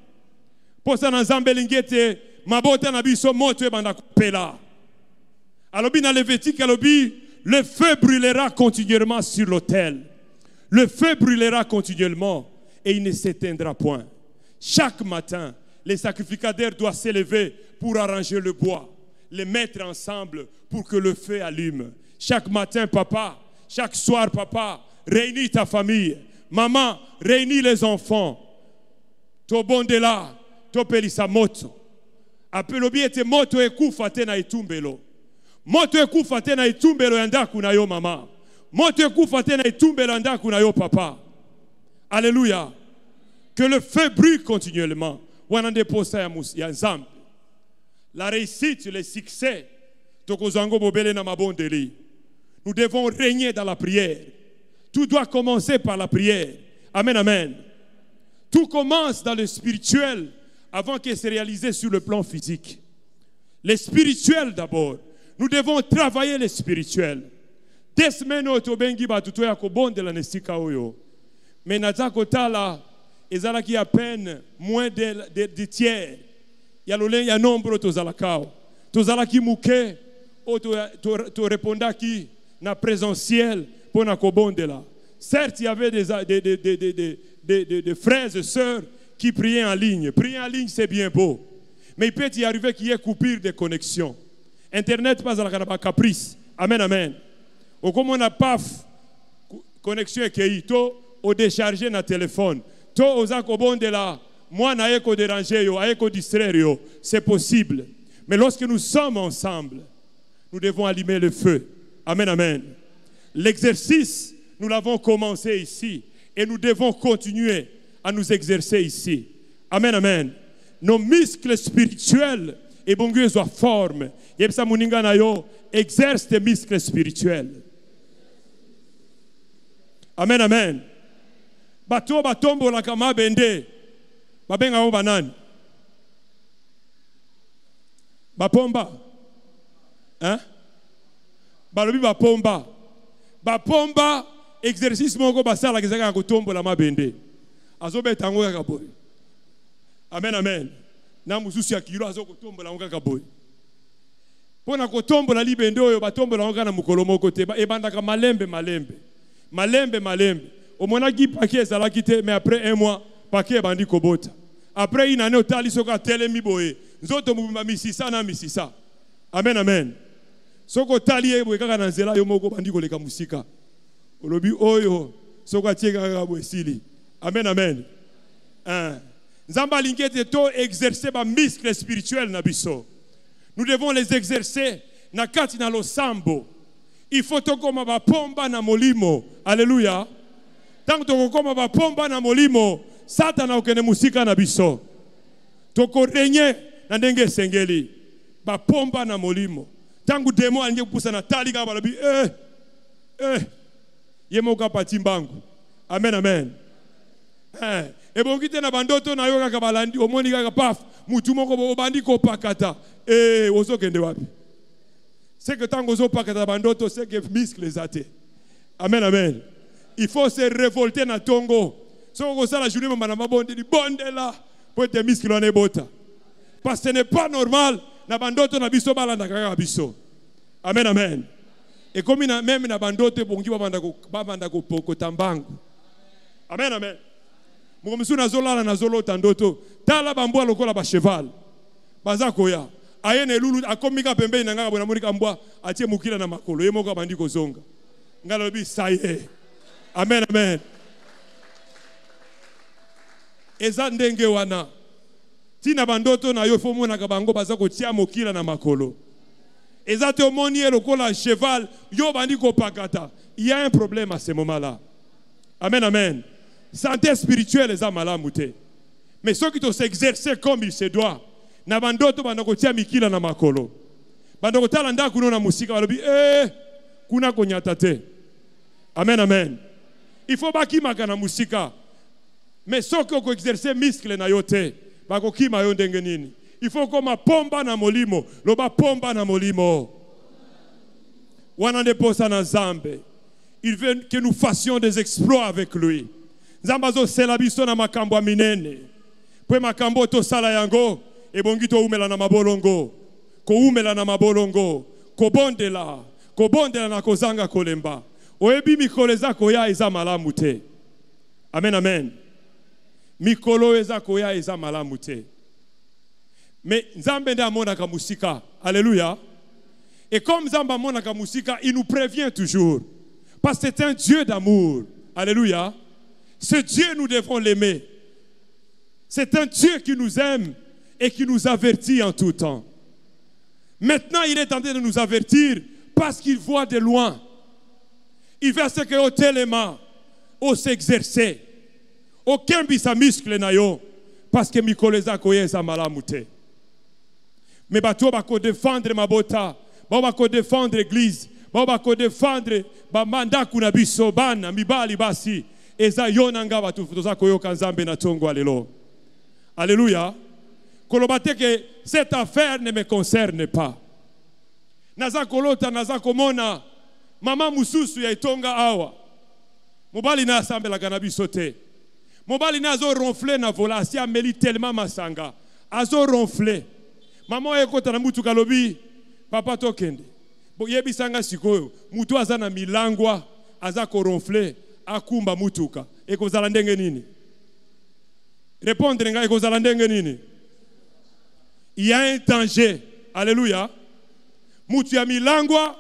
Posa na nzambe lingete mabota na biso moto e banda kupela. Alobi na Lévitique alobi, le feu brûlera continuellement sur l'autel. Le feu brûlera continuellement et il ne s'éteindra point. Chaque matin, les sacrificateurs doivent s'élever pour arranger le bois, les mettre ensemble pour que le feu allume. Chaque matin, papa, chaque soir, papa, réunis ta famille. Maman, réunis les enfants. To bondela, to pelisa moto. Apelobi ete moto ekufa te na itumbelo. Moto ekufa te na itumbelo ya ndaku na yo mama. Moto ekufa te na itumbelo ya ndaku na yo papa. Alléluia. Que le feu brûle continuellement. Wanande posa ya nzambe. La réussite, le succès. Tokozango bobele na mabondeli. Nous devons régner dans la prière. Tout doit commencer par la prière. Amen, amen. Tout commence dans le spirituel avant qu'il se réalise sur le plan physique. Le spirituel d'abord. Nous devons travailler le spirituel. Des semaines au tobengi batuto ya kobonde la nesika oyo. Mais naza kotala ezala ki à peine moins de tiers. Ya lolen ya nombre tozalakao. Tozalaki muke o to répondaki na présentiel pour na kobonde la. Certes, il y avait des frères et sœurs qui priaient en ligne. Prier en ligne, c'est bien beau. Mais il peut y arriver qu'il y ait coupure de connexion. Internet passe à la caprice. Amen, amen. Ou comme on n'a pas connexion et au décharger notre téléphone. To oza kobonde la, moi na eko déranger yo, eko distraire yo. C'est possible. Mais lorsque nous sommes ensemble, nous devons allumer le feu. Amen, amen. L'exercice, nous l'avons commencé ici et nous devons continuer à nous exercer ici. Amen, amen. Nos muscles spirituels et bon Dieu soient formes. Yebsa muninga na yo exerce tes muscles spirituels. Amen, amen. Bato batombo la kama bende. Babenga o banani. Bapomba. Hein? Balobi bapomba. Bapomba exercice moko basala kezaka kotombo la mabende. Azobe tango kaka boy. Amen, amen. Na mususu ya kilo azo kotombo la kaka boy. Pona kotombo la libende oyo batombo la ngana mukolo moko te ebandaka malembe. Omona gi paquet ezala kite mais après un mois paquet bandi kobota. Après une année otali soka telemi boye. Nzoto mubimba misisa na misisa. Amen, amen. Soko tali ebo kaka na nzela yo moko bandi koleka musika. Olobi oyo soko tieka kaka boesili. Amen, amen. Nzamba lingete to exercer ba muscles spirituels na biso. Nous devons les exercer na kati na losambo. Il faut tokoma ba pomba na molimo. Alléluia. Tant que tokoma ba pomba na molimo, Satan okene musika na biso. Toko renye na ndenge sengeli. Ba pomba na molimo. Tangu demo anje kupusa na tali kama balobi yemo kapati mbangu. Amen, amen. Ebongite na bandoto na yo kaka balandi omoni kaka paf mutu moko bo bandi ko pakata ozo kende wapi. C'est que tango zo pakata bandoto c'est que muscles ate. Amen, amen. Il faut se révolter na tongo. So ko sala journée mama na mabonde di bondela pour tes muscles on ebota. Parce que ce n'est pas normal na bandoto na biso balanda kaka biso. Amen, amen. Et comme même na bandoto bongi babanda ko poko tambangu. Amen, amen. Mokomisu na zola na zolo tandoto. Tala bambwa lokola ba cheval. Baza koya. Ayene lulu akomika pembeni na ngaka bona monika mbwa atie mukila na makolo. Ye moko bandi ko zonga. Ngalobi saye. Amen, amen. Eza ndenge wana. Tina bandoto na yo fomo na kabango baza ko tia mokila na makolo. Eza te omoni lokola cheval yo bandi ko pakata. Il y a un problème à ce moment-là. Amen, amen. Santé spirituelle eza malamu te. Mais ceux qui s'exercer comme il se doit. Na bandoto bandako tia mikila na makolo. Bandako tala ndaku no na musika balobi kuna konyata te. Amen, amen. Il faut baki makana musika. Mais ceux qui ont exercé muscle na yote, bako kima yo ndenge nini. Il faut koma pomba na molimo, loba pomba na molimo. Wana deposa na Zambe. Il veut que nous fassions des exploits avec lui. Zambazo selabiso na makambo minene. Pwe makambo to sala yango ebongi to umela na mabolongo. Ko umela na mabolongo. Ko bondela na kozanga kolemba. Oebi mikolo ezako ya eza malamu te. Amen, amen. Mikolo ezako ya eza malamu te. Mais Nzambe nde amonaka musika. Alléluia. Et comme Nzambe amonaka musika, il nous prévient toujours. Parce que c'est un Dieu d'amour. Alléluia. Ce Dieu, nous devons l'aimer. C'est un Dieu qui nous aime et qui nous avertit en tout temps. Maintenant, il est en train de nous avertir parce qu'il voit de loin. Il veut ce que au téléma, au s'exercer. Aucun bisa muscle na yo parce que mikoleza koyeza malamute. Mais bato bako défendre mabota, bako défendre l'église, bako défendre ba mandaku na biso bana mibali basi eza yona nga batu toza koyoka nzambe na tongo alelo. Alléluia. Kolobate que cette affaire ne me concerne pas. Naza kolota naza komona mama mususu ya itonga awa. Mobali na assemble la ganabi sote. Mobali na azo ronfler na vola si ameli tellement masanga. Azo ronfler. Maman ekota na mutu kalobi papa tokende. Bo yebi sanga sikoyo mutu aza na milangwa aza ko ronfler akumba mutuka. Eko zala ndenge nini? Répondre nga eko zala ndenge nini? Il y a un danger. Alléluia. Mutu ya milangwa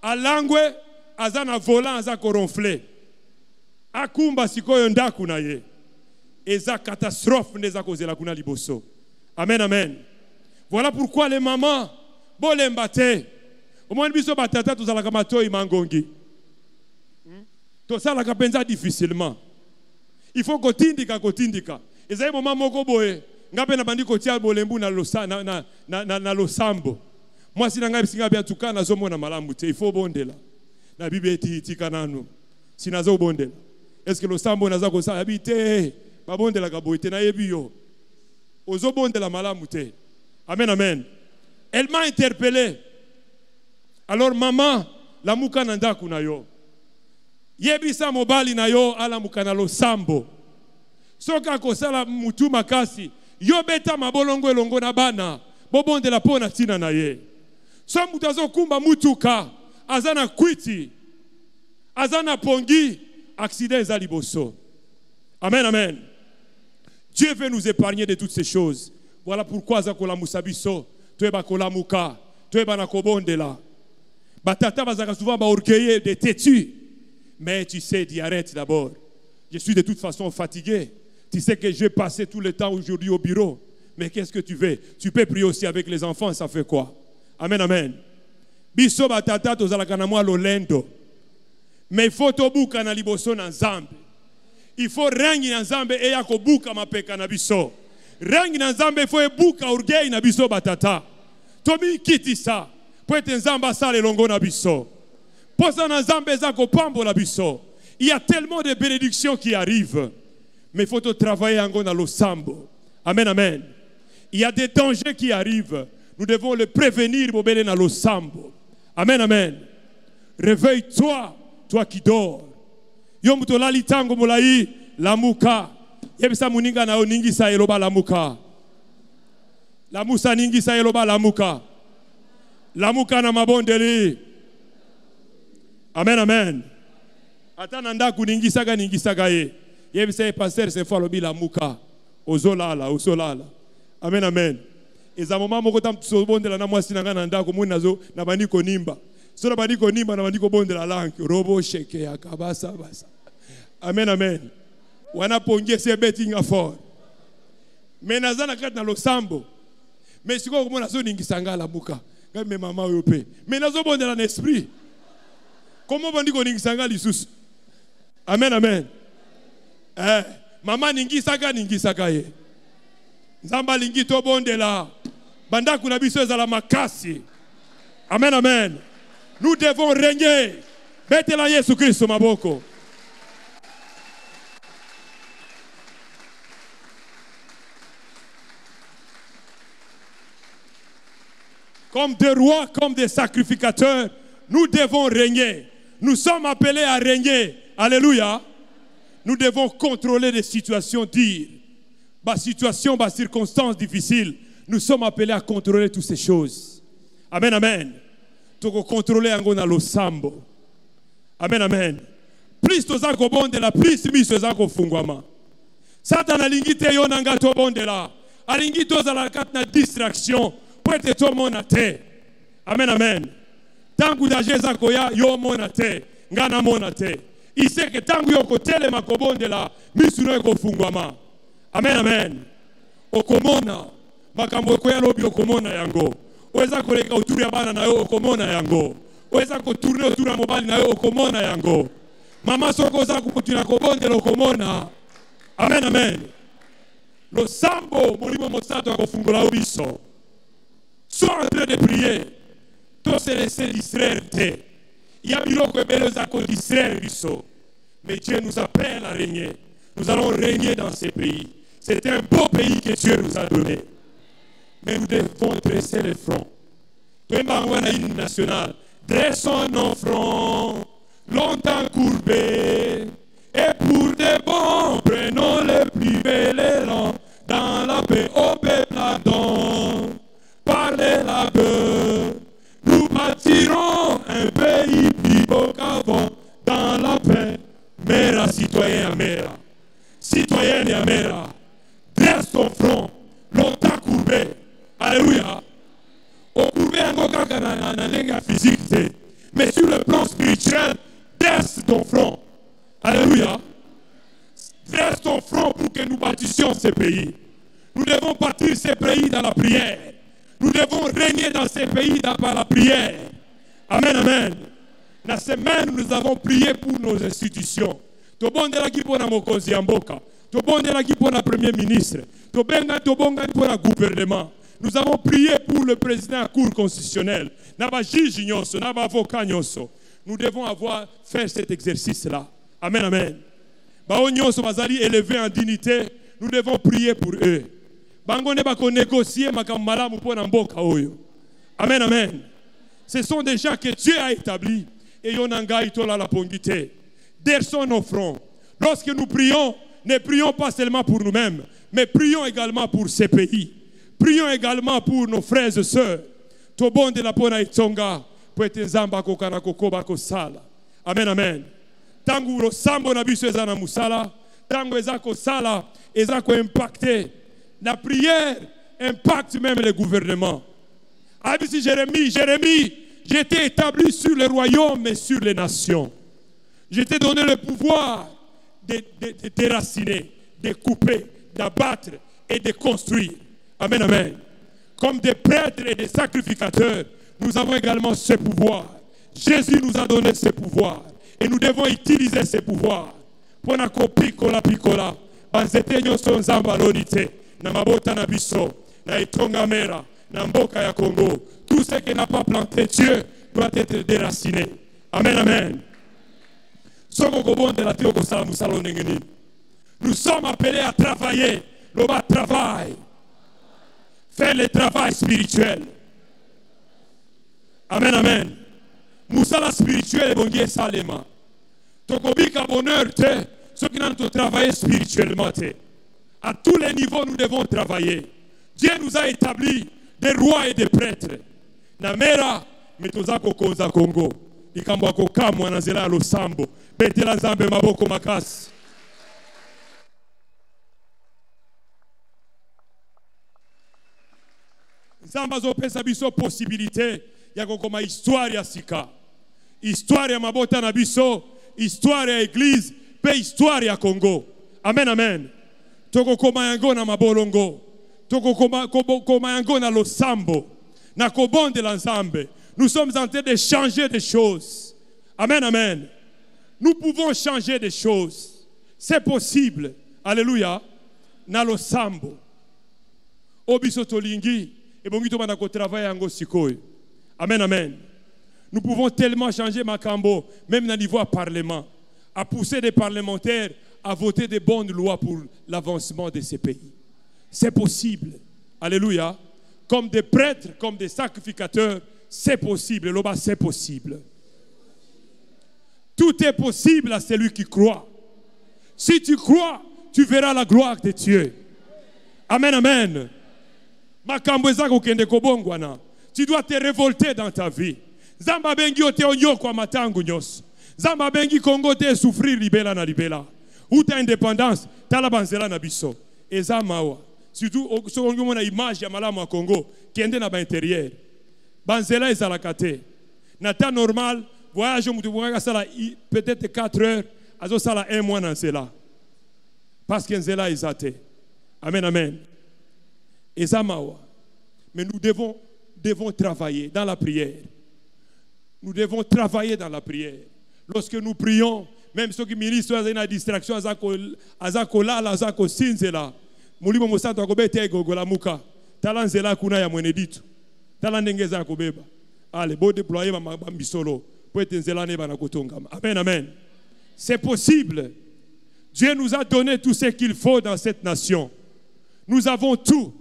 alangwe aza na volant aza ko ronfler. Akumba sikoyo ndaku na ye. Eza catastrophe neza kozela kuna liboso. Amen, amen. Voilà pourquoi les mamans, bolembate. Au moins biso batata tozala kamato imangongi. Tosala kapenza difficilement. Il faut kotindika. Eza moment moko boye. Ngape na bandi kotia bolembu na losambo. Moi si nanga bisinga bia tukana zomo na malamu te. Il faut bondela. Na Bible tika nanu. Sinazo bondela. Est-ce que losambo naza ko sa habite? Ba bondela ka boite na yebiyo. Ozo bondela malamu te. Amen, amen. Elle m'a interpellé. Alors maman, la muka nanda kuna yo. Yebisa mobali na yo ala mukana lo sambo. Soka kosala mutu makasi. Yo beta mabolongo elongo na bana. Bobonde la pona tina na ye. So mutazo kumba mutuka. Azana kwiti. Azana pongi. Accident ezali boso. Amen, amen. Dieu veut nous épargner de toutes ces choses. Voilà pourquoi zakola musabiso. Tueba kola muka. Tueba na kobondela. Batata bazaka souvent ba orgueilleux de têtu. Mais tu sais, dis arrête d'abord. Je suis de toute façon fatigué. Tu sais que je vais passer tout le temps aujourd'hui au bureau. Mais qu'est-ce que tu veux? Tu peux prier aussi avec les enfants, ça fait quoi? Amen, amen. Biso batata tozalaka na mwa lolendo. Mais il faut tobuka na liboso na nzambe. Il faut rangi na nzambe e ya kobuka mapeka na biso. Rangi na nzambe il faut ebuka orgueil na biso batata. Tomi kiti sa. Po ete nzamba sale longo na biso. Posa na nzambe za kopambo na biso. Il y a tellement de bénédictions qui arrivent. Mais il faut travailler en dans l'osambo. Amen, amen. Il y a des dangers qui arrivent. Nous devons les prévenir pour aller dans l'osambo. Amen, amen. Réveille-toi, toi qui dors. Yomutola litango molai lamuka. Yebisa muninga na oningi sa eloba lamuka. Lamusa ningi sa eloba lamuka. Lamuka na mabondeli. Amen, amen. Atananda kuningi saga ye. Yebisa pasteur se fois lobi lamuka. Ozolala. Amen, amen. Eza mama moko tam tsobondela na mwasi nanga na ndako muni nazo na bandiko nimba. So na bandiko nimba na bandiko bondela langue robo sheke ya kabasa basa. Amen, amen. Wana pongie se betting fort. Menazana kat na losambo. Mais siko komona so ningisanga lamuka. Ngame mama yope. Menazo bondela na esprit. Comment bandiko ningisanga lisusu? Amen, amen. Mama ningisaka ye. Nzamba lingi to bondela. Banda kuna biso ezala makasi. Amen, amen. Nous devons régner. Betela Yesu Kristo maboko. Comme des rois, comme des sacrificateurs, nous devons régner. Nous sommes appelés à régner. Alléluia. Nous devons contrôler les situations dures. Bas situation, bas circonstances difficiles. Nous sommes appelés à contrôler toutes ces choses. Amen, amen. Toko contrôler angona lo sambo. Amen, amen. Plus toza ko bondela, plus mi toza ko fungwama. Satan alingi te yo nanga to bondela. Alingi toza la katna distraction. Poete to mona te. Amen, amen. Tangu da jeza koya yo mona te. Ngana mona te. Il sait que tangu yo ko telema ko bondela, mi suno ko fungwama. Amen, amen. Okomona, makambo ko ya lobi okomona yango. Oza koleka autour ya bana na yo okomona yango. Oza ko tourner autour ya mobali na yo okomona yango. Mama soko za kutuna kobondela okomona. Amen, amen. Lo sambo molimo mosato akofungula obiso. Sois en train de prier. Tous se laisser distraire. Il y a biloko ebele za ko distraire biso. Mais Dieu nous appelle à régner. Nous allons régner dans ces pays. C'est un beau pays que Dieu nous a donné. Mais nous devons dresser les fronts. Hymne national. Dressons nos fronts, longtemps courbés. Et pour de bons, prenons les plus belles élans. Dans la paix, au peuple adon. Parlez la gueule. Nous bâtirons un pays plus beau qu'avant. Dans la paix. Mera, citoyen, mera. Citoyenne et mera. Dresse ton front, longtemps courbé. Alléluia. Au courbé, en physique, mais sur le plan spirituel, dresse ton front. Alléluia. Dresse ton front pour que nous bâtissions ces pays. Nous devons bâtir ces pays dans la prière. Nous devons régner dans ces pays par la prière. Amen, amen. La semaine, nous avons prié pour nos institutions. Tobondela ki pona mokonzi ya mboka. Tobondela ki pona premier ministre. Tobonga pour le gouvernement. Nous avons prié pour le président de la Cour constitutionnelle. Naba juge nyonso, naba avocat nyonso. Nous devons faire cet exercice-là. Amen, amen. Bao nyonso bazali élevé en dignité. Nous devons prier pour eux. Bango ne bako négocier makambo malamu pona mboka oyo. Amen, amen. Ce sont des gens que Dieu a établis. Et yonanga itola la pongité. Dressons nos fronts. Lorsque nous prions, ne prions pas seulement pour nous-mêmes, mais prions également pour ces pays. Prions également pour nos frères et sœurs. Tobon de la pona itonga, pour être zamba kokana kokoba kosala. Amen, amen. Tangu lo sambo na biso ezana musala, tangu ezako sala, ezako impacter. La prière impacte même les gouvernements. Abisi Jérémie, j'étais établi sur le royaume et sur les nations. Je t'ai donné le pouvoir de déraciner, de couper, d'abattre et de construire. Amen, amen. Comme des prêtres et des sacrificateurs, nous avons également ce pouvoir. Jésus nous a donné ce pouvoir. Et nous devons utiliser ce pouvoir. Pour na kopikola pikola, banzete nyoso nzamba lonite, na mabota na biso, na itonga mera, na mboka ya Congo. Tout ce qui n'a pas planté Dieu doit être déraciné. Amen, amen. Nous sommes appelés à travailler. Le bas travail. Faire le travail spirituel. Amen, amen. Moussala spirituel et bongier salema. Tokobika bonheur te. Ceux qui n'ont pas travaillé spirituellement. À tous les niveaux, nous devons travailler. Dieu nous a établis des rois et des prêtres. Namera, metozako koza Congo. Ikambo kokamwa na zela lo sambo. Betela nzambe maboko makasi. Nzamba zo pesa biso possibilité ya kokoma histoire ya sika. Histoire ya mabota na biso, histoire ya église, pe histoire ya Congo. Amen, amen. Toko koma yango na mabolongo. Toko koma yango na lo sambo. Na kobonde la nzambe. Nous sommes en train de changer des choses. Amen, amen. Nous pouvons changer des choses. C'est possible. Alléluia. Nalo sambo. Obiso tolingi. Et bongito manako travailler ango sikoy. Amen, amen. Nous pouvons tellement changer Makambo, même dans le niveau parlement, à pousser des parlementaires à voter des bonnes lois pour l'avancement de ces pays. C'est possible. Alléluia. Comme des prêtres, comme des sacrificateurs, c'est possible. Loba, c'est possible. Tout est possible à celui qui croit. Si tu crois, tu verras la gloire de Dieu. Amen, amen. Tu dois te révolter dans ta vie. Zamba bengi ote onyo kwa matangu nyos. Zamba bengi Congo te souffrir libela na libela. Ou ta indépendance, ta la banzela na biso. Eza mawa. Surtout, si on a une image ya malamu à Congo, qui est dans l'intérieur. Banzela est à la kate. Nata normal, voyage peut-être 4 heures, azo sala 1 mois dans cela. Parce que nzela est athée. Amen, amen. Et Zamawa. Mais nous devons travailler dans la prière. Nous devons travailler dans la prière. Lorsque nous prions, même ceux qui ministrent à une distraction, azakola, azako sinzela. Mulimo mosanto akobete gogola muka. Talanzela kuna ya mweneditu. Talandengeza akobeba. Allez, beau déployer ma bisolo. Amen, amen. C'est possible. Dieu nous a donné tout ce qu'il faut dans cette nation. Nous avons tout.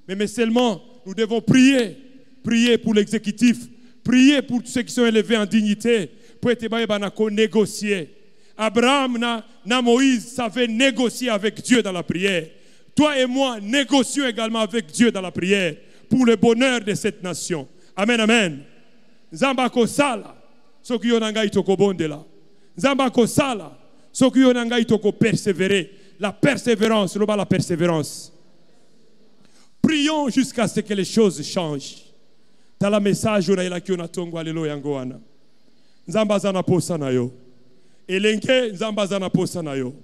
Mais seulement, nous devons prier. Prier pour l'exécutif. Prier pour tous ceux qui sont élevés en dignité. Pour être négocier. Abraham, Moïse savaient négocier avec Dieu dans la prière. Toi et moi, négocions également avec Dieu dans la prière. Pour le bonheur de cette nation. Amen, amen. Zamba kosala. Soki yonanga itoko bondela. Zamba kosala. Soki yonanga itoko persévérer. La persévérance, la persévérance. Prions jusqu'à ce que les choses changent. Dans la message, on a la kiona tongo alléluia ngoana. Nzamba zana posa na yo. Elenke nzamba zana posa na yo.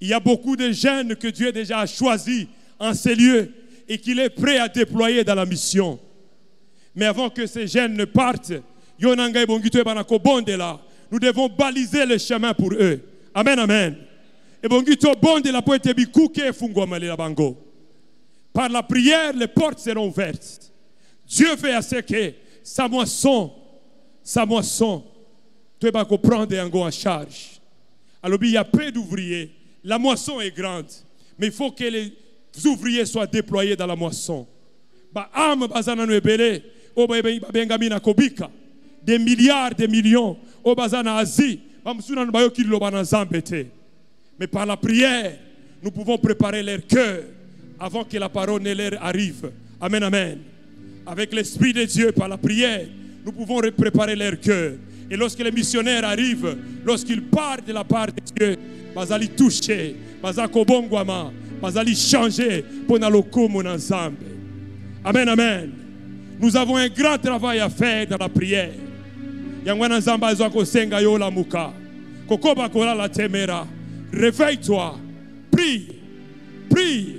Il y a beaucoup de jeunes que Dieu déjà a choisis en ces lieux et qu'il est prêt à déployer dans la mission. Mais avant que ces jeunes ne partent, nous devons baliser le chemin pour eux. Amen, amen. Par la prière, les portes seront ouvertes. Dieu fait à ce que sa moisson, tu vas prendre en charge. Alors, il y a peu d'ouvriers. La moisson est grande. Mais il faut que les ouvriers soient déployés dans la moisson. Des milliards, des millions. Au Bazana Asie, mais par la prière, nous pouvons préparer leur cœur avant que la parole ne leur arrive. Amen, amen. Avec l'Esprit de Dieu, par la prière, nous pouvons préparer leur cœur. Et lorsque les missionnaires arrivent, lorsqu'ils partent de la part de Dieu, bazali toucher, bazako bongwama, bazali changer pour naloko mon ensemble. Amen, amen. Nous avons un grand travail à faire dans la prière. Yangwana zamba zako senga yo la muka. Kokoba kola la temera. Réveille-toi. Prie. Prie.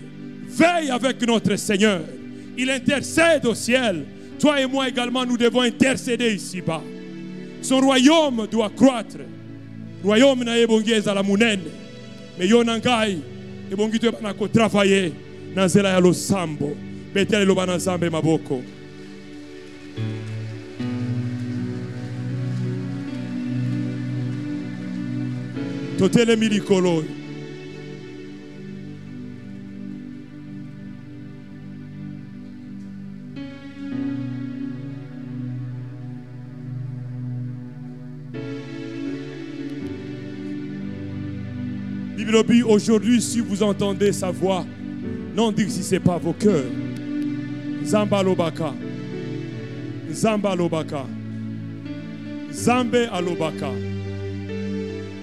Veille avec notre Seigneur. Il intercède au ciel. Toi et moi également, nous devons intercéder ici-bas. Son royaume doit croître. Royaume na ebongeza la munene. Mais yonangai ebongito banako travailler na zela ya losambo. Betele lo banazambe maboko. Totele milikolo. Bible, aujourd'hui, si vous entendez sa voix, non dites si ce n'est pas vos cœurs. Zamba lobaka. Zamba lobaka. Zambe alobaka.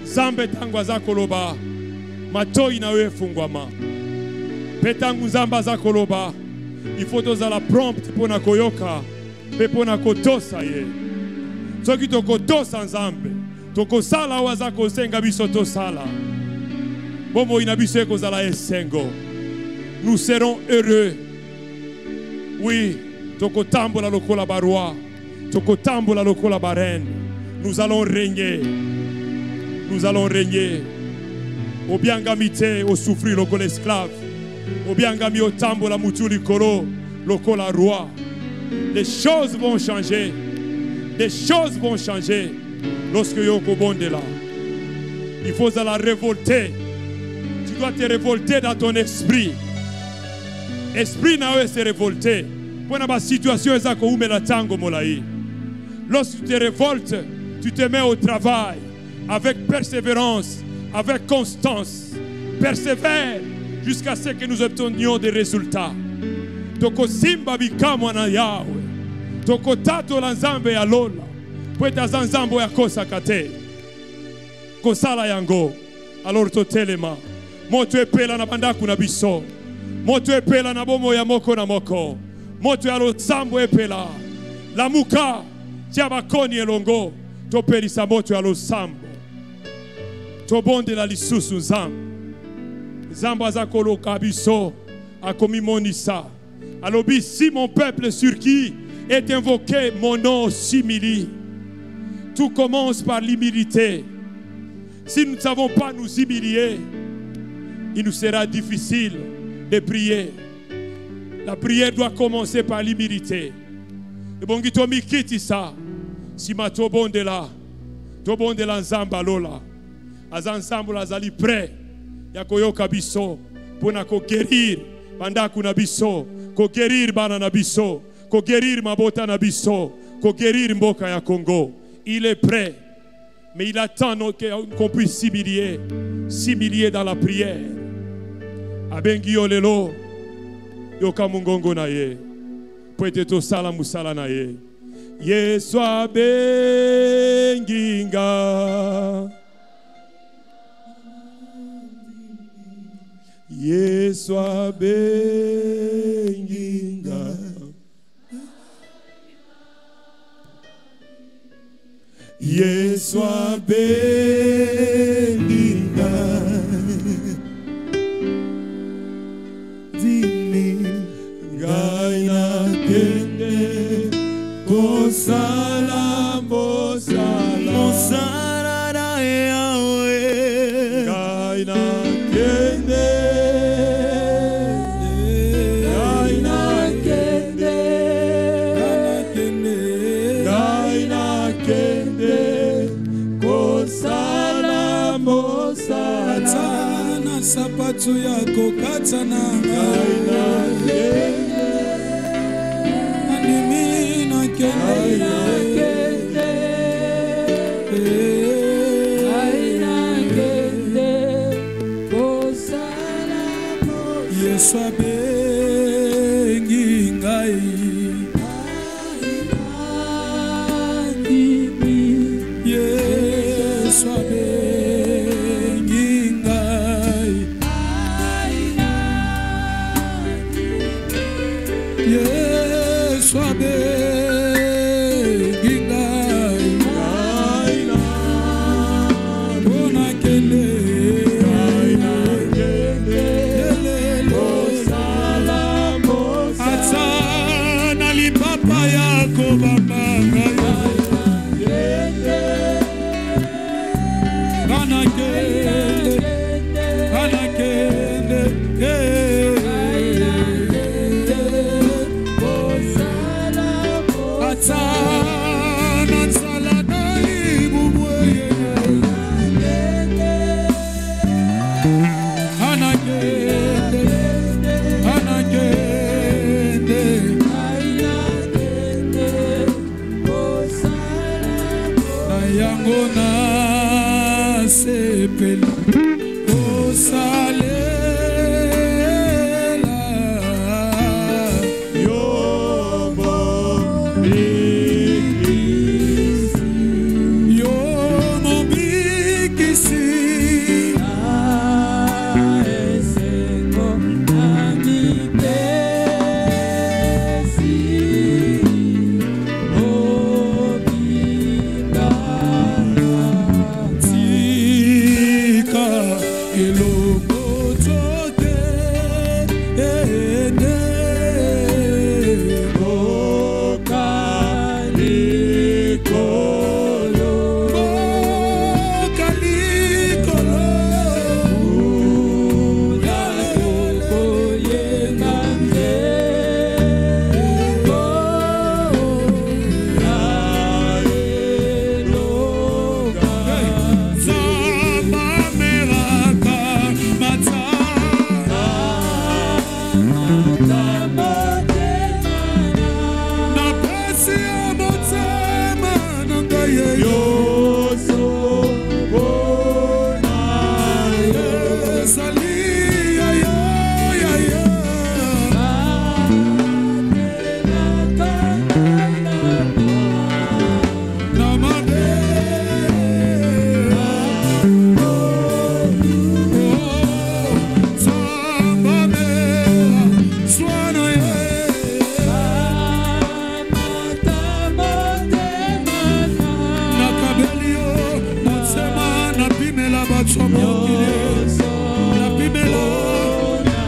Zambe tangwa zakoloba. Matoi na we fungwama. Petangu zamba zakoloba. Il faut doza la prompte pona koyoka. Pe pona kotosa ye. Soki tokotosa nzambe. Tokosala wazako senga biso tosala. Bomo inabiso kozala esengo. Nous serons heureux. Oui, tokotambola lokola barwa. Tokotambola lokola barène. Nous allons régner. Nous allons régner. Au biangamite, au souffrir, lokola esclave. Au biangami, au tambola mutuli koro, lokola roi. Les choses vont changer. Des choses vont changer lorsque yoko bonde là. Il faut la révolter. Tu dois te révolter dans ton esprit. Esprit n'a se révolter. Pour la situation lorsque tu te révoltes, tu te mets au travail avec persévérance, avec constance. Persévère jusqu'à ce que nous obtenions des résultats. Toko simba bikamwa na yawe. Toko tato la nzambe ya lola. Pweta zanzambo ya kosa kate. Kosala yango. Alors totelema. Moto epela na bandaku na biso. Moto epela na bomo ya moko na moko. Moto ya losambo epela. La muka. Tiabakoni elongo. Topelisa moto ya losambo. Tobonde la lisusu nzambo. Nzambo azakoloka biso. a commis mon Issa. Alors, si mon peuple sur qui est invoqué mon nom s'humilie, tout commence par l'humilité. Si nous ne savons pas nous humilier, il nous sera difficile de prier. La prière doit commencer par l'humilité. Et bon, tu me quittes ça. Si ma tobon de là, nzamba lola, az ensemble azali prêt, ya koyoka biso, pour na ko guérir, banda kuna biso, ko guérir bana na biso, ko guérir mabota na biso, ko guérir mboka ya Congo. Il est prêt, mais il attend qu'on puisse s'humilier dans la prière. Abengi yo lelo, yoka mungongo na ye, poete to sala musala na ye. Yesu abenginga, Yesu abenginga, Yesu abenginga, dini gaina kende Mosala, Mosala, Mosala na Yahweh, Gaina kende, Gaina kende, Gaina kende, Mosala, Mosala, Katana sapatu yako katana, Gaina kende. Yesu abengingai, Yesu abengingai, Yesu abengingai, bona kende.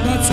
That's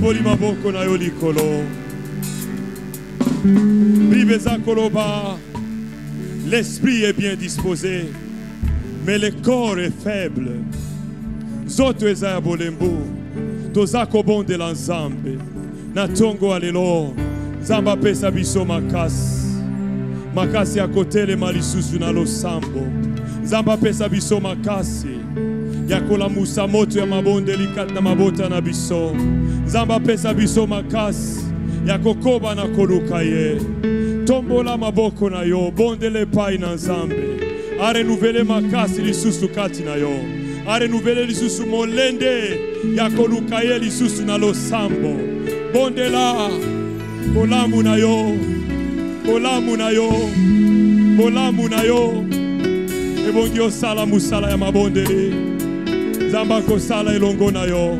Tomboli maboko na yo likolo. Bibeza koloba. L'esprit est bien disposé, mais le corps est faible. Zoto ezaya bolembo. Tozako bonde la nzambe. Na tongo alelo. Zamba pesa biso makasi. Makasi ya kotele malisusu na losambo. Zamba pesa biso makasi. Yakola musa moto ya mabonde likat na mabota na biso. Zamba pesa biso makasi. Yakokoba na koluka ye. Tombola maboko na yo. Bonde le pai na nzambe. A renouveler makasi lisusu kati na yo. A renouveler lisusu molende. Yakoluka ye lisusu na losambo. Bonde la. Bolamu na yo. Bolamu na yo. Bolamu na yo. Ebongi osala musala ya mabondeli. Zamba kosala elongo na yo.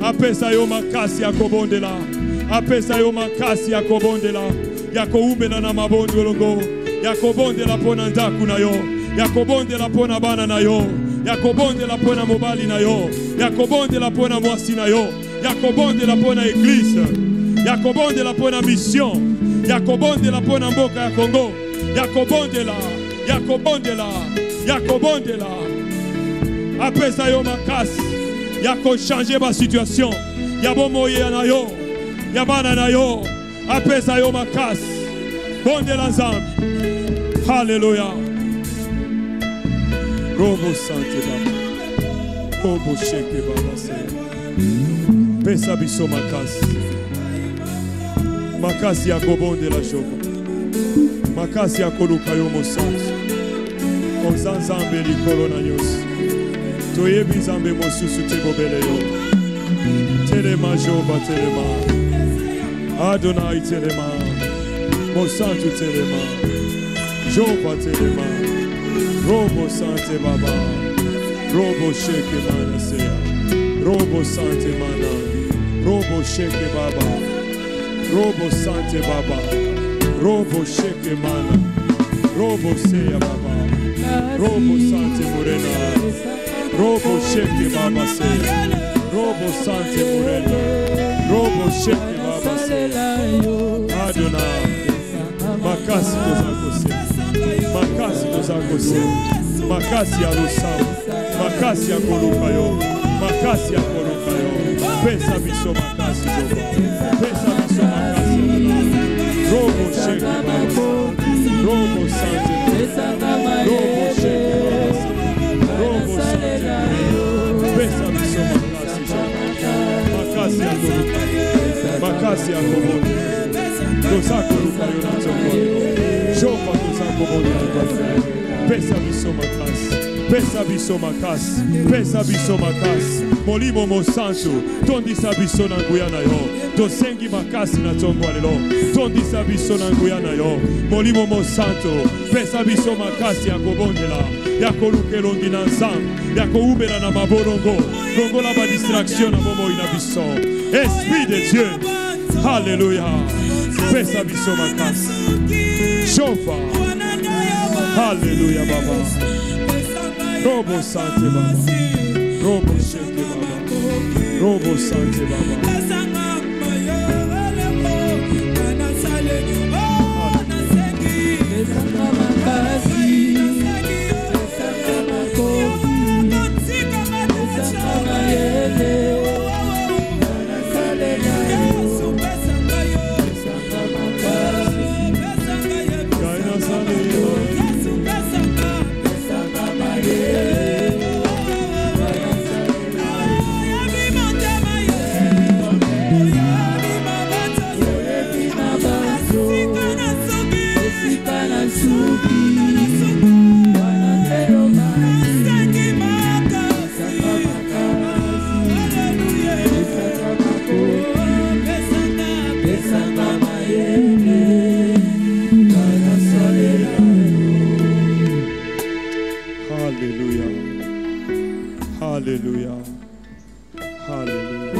Apesa yo makasi ya kobondela. Apesa yo makasi ya kobondela. Ya koumela na mabondi elongo. Ya kobondela pona ndaku na yo. Ya kobondela pona bana na yo. Ya kobondela pona mobali na yo. Ya kobondela pona mwasi na yo. Ya kobondela pona eglise. Ya kobondela pona mission. Ya kobondela pona mboka ya Kongo. Ya kobondela. Ya kobondela. Ya kobondela. Apesa yo makasi. Ya ko changer ma situation. Ya bomoye na yo. Ya bana na yo. Apesa yo makasi. Bondela nzambe. Hallelujah. Robo sante baba. Robo sheke baba se. Pesa biso makasi. Makasi ya kobondela shoko. Makasi ya koluka yo mosantu. Ozanzambe likolo na nyonso. Toyebi nzambe mosusu tebobele yo. Telema Jehova telema. Adonai telema. Mosantu telema. Jehova telema. Robo sante baba. Robo sheke mana seya. Robo sante mana. Robo sheke baba. Robo sante baba. Robo sheke mana. Robo seya baba. Robo sante morena. Robo sheke baba seya. Robo sante morena. Robo sheke baba seya. Adonai. Makasi tozako seya. Makasi tozako seya. Makasi ya lusamu. Makasi ya koluka yo. Makasi ya koluka yo. Pesa biso makasi zoba. Pesa biso makasi. Robo sheke baba. Robo sante. Robo sheke baba. Robo sante. Pesa biso makasi zoba. Makasi ya koluka. Makasi ya koluka. Tozako koluka yo na tokolo. Jofa tozako koluka. Pesa biso makasi. Pesa biso makasi. Pesa biso makasi. Molimo mosantu. Tondisa biso na nguya na yo. Tosengi makasi na tongo alelo. Tondisa biso na nguya na yo. Molimo mosantu. Pesa biso makasi ya kobondela. Ya koluka elongi na nzambe. Ya koubela na mabolongo. Longola ba distraction na momo ina biso. Esprit de Dieu. Alléluia. Pesa biso makasi. Shofa. Alléluia baba. Robo sante baba. Robo sheke baba. Robo sante baba. Alléluia. Alléluia.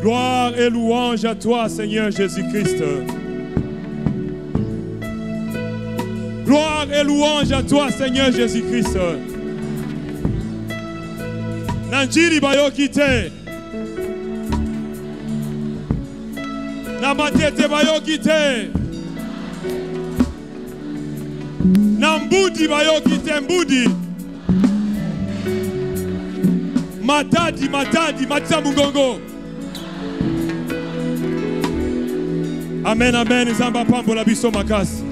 Gloire et louange à toi, Seigneur Jésus-Christ. Gloire et louange à toi, Seigneur Jésus-Christ. Nanjiri bayoki te. Na matete bayoki te. Na mbudi bayoki te mbudi. Matadi matisa mungongo. Amen amen zamba pambo la biso makasi.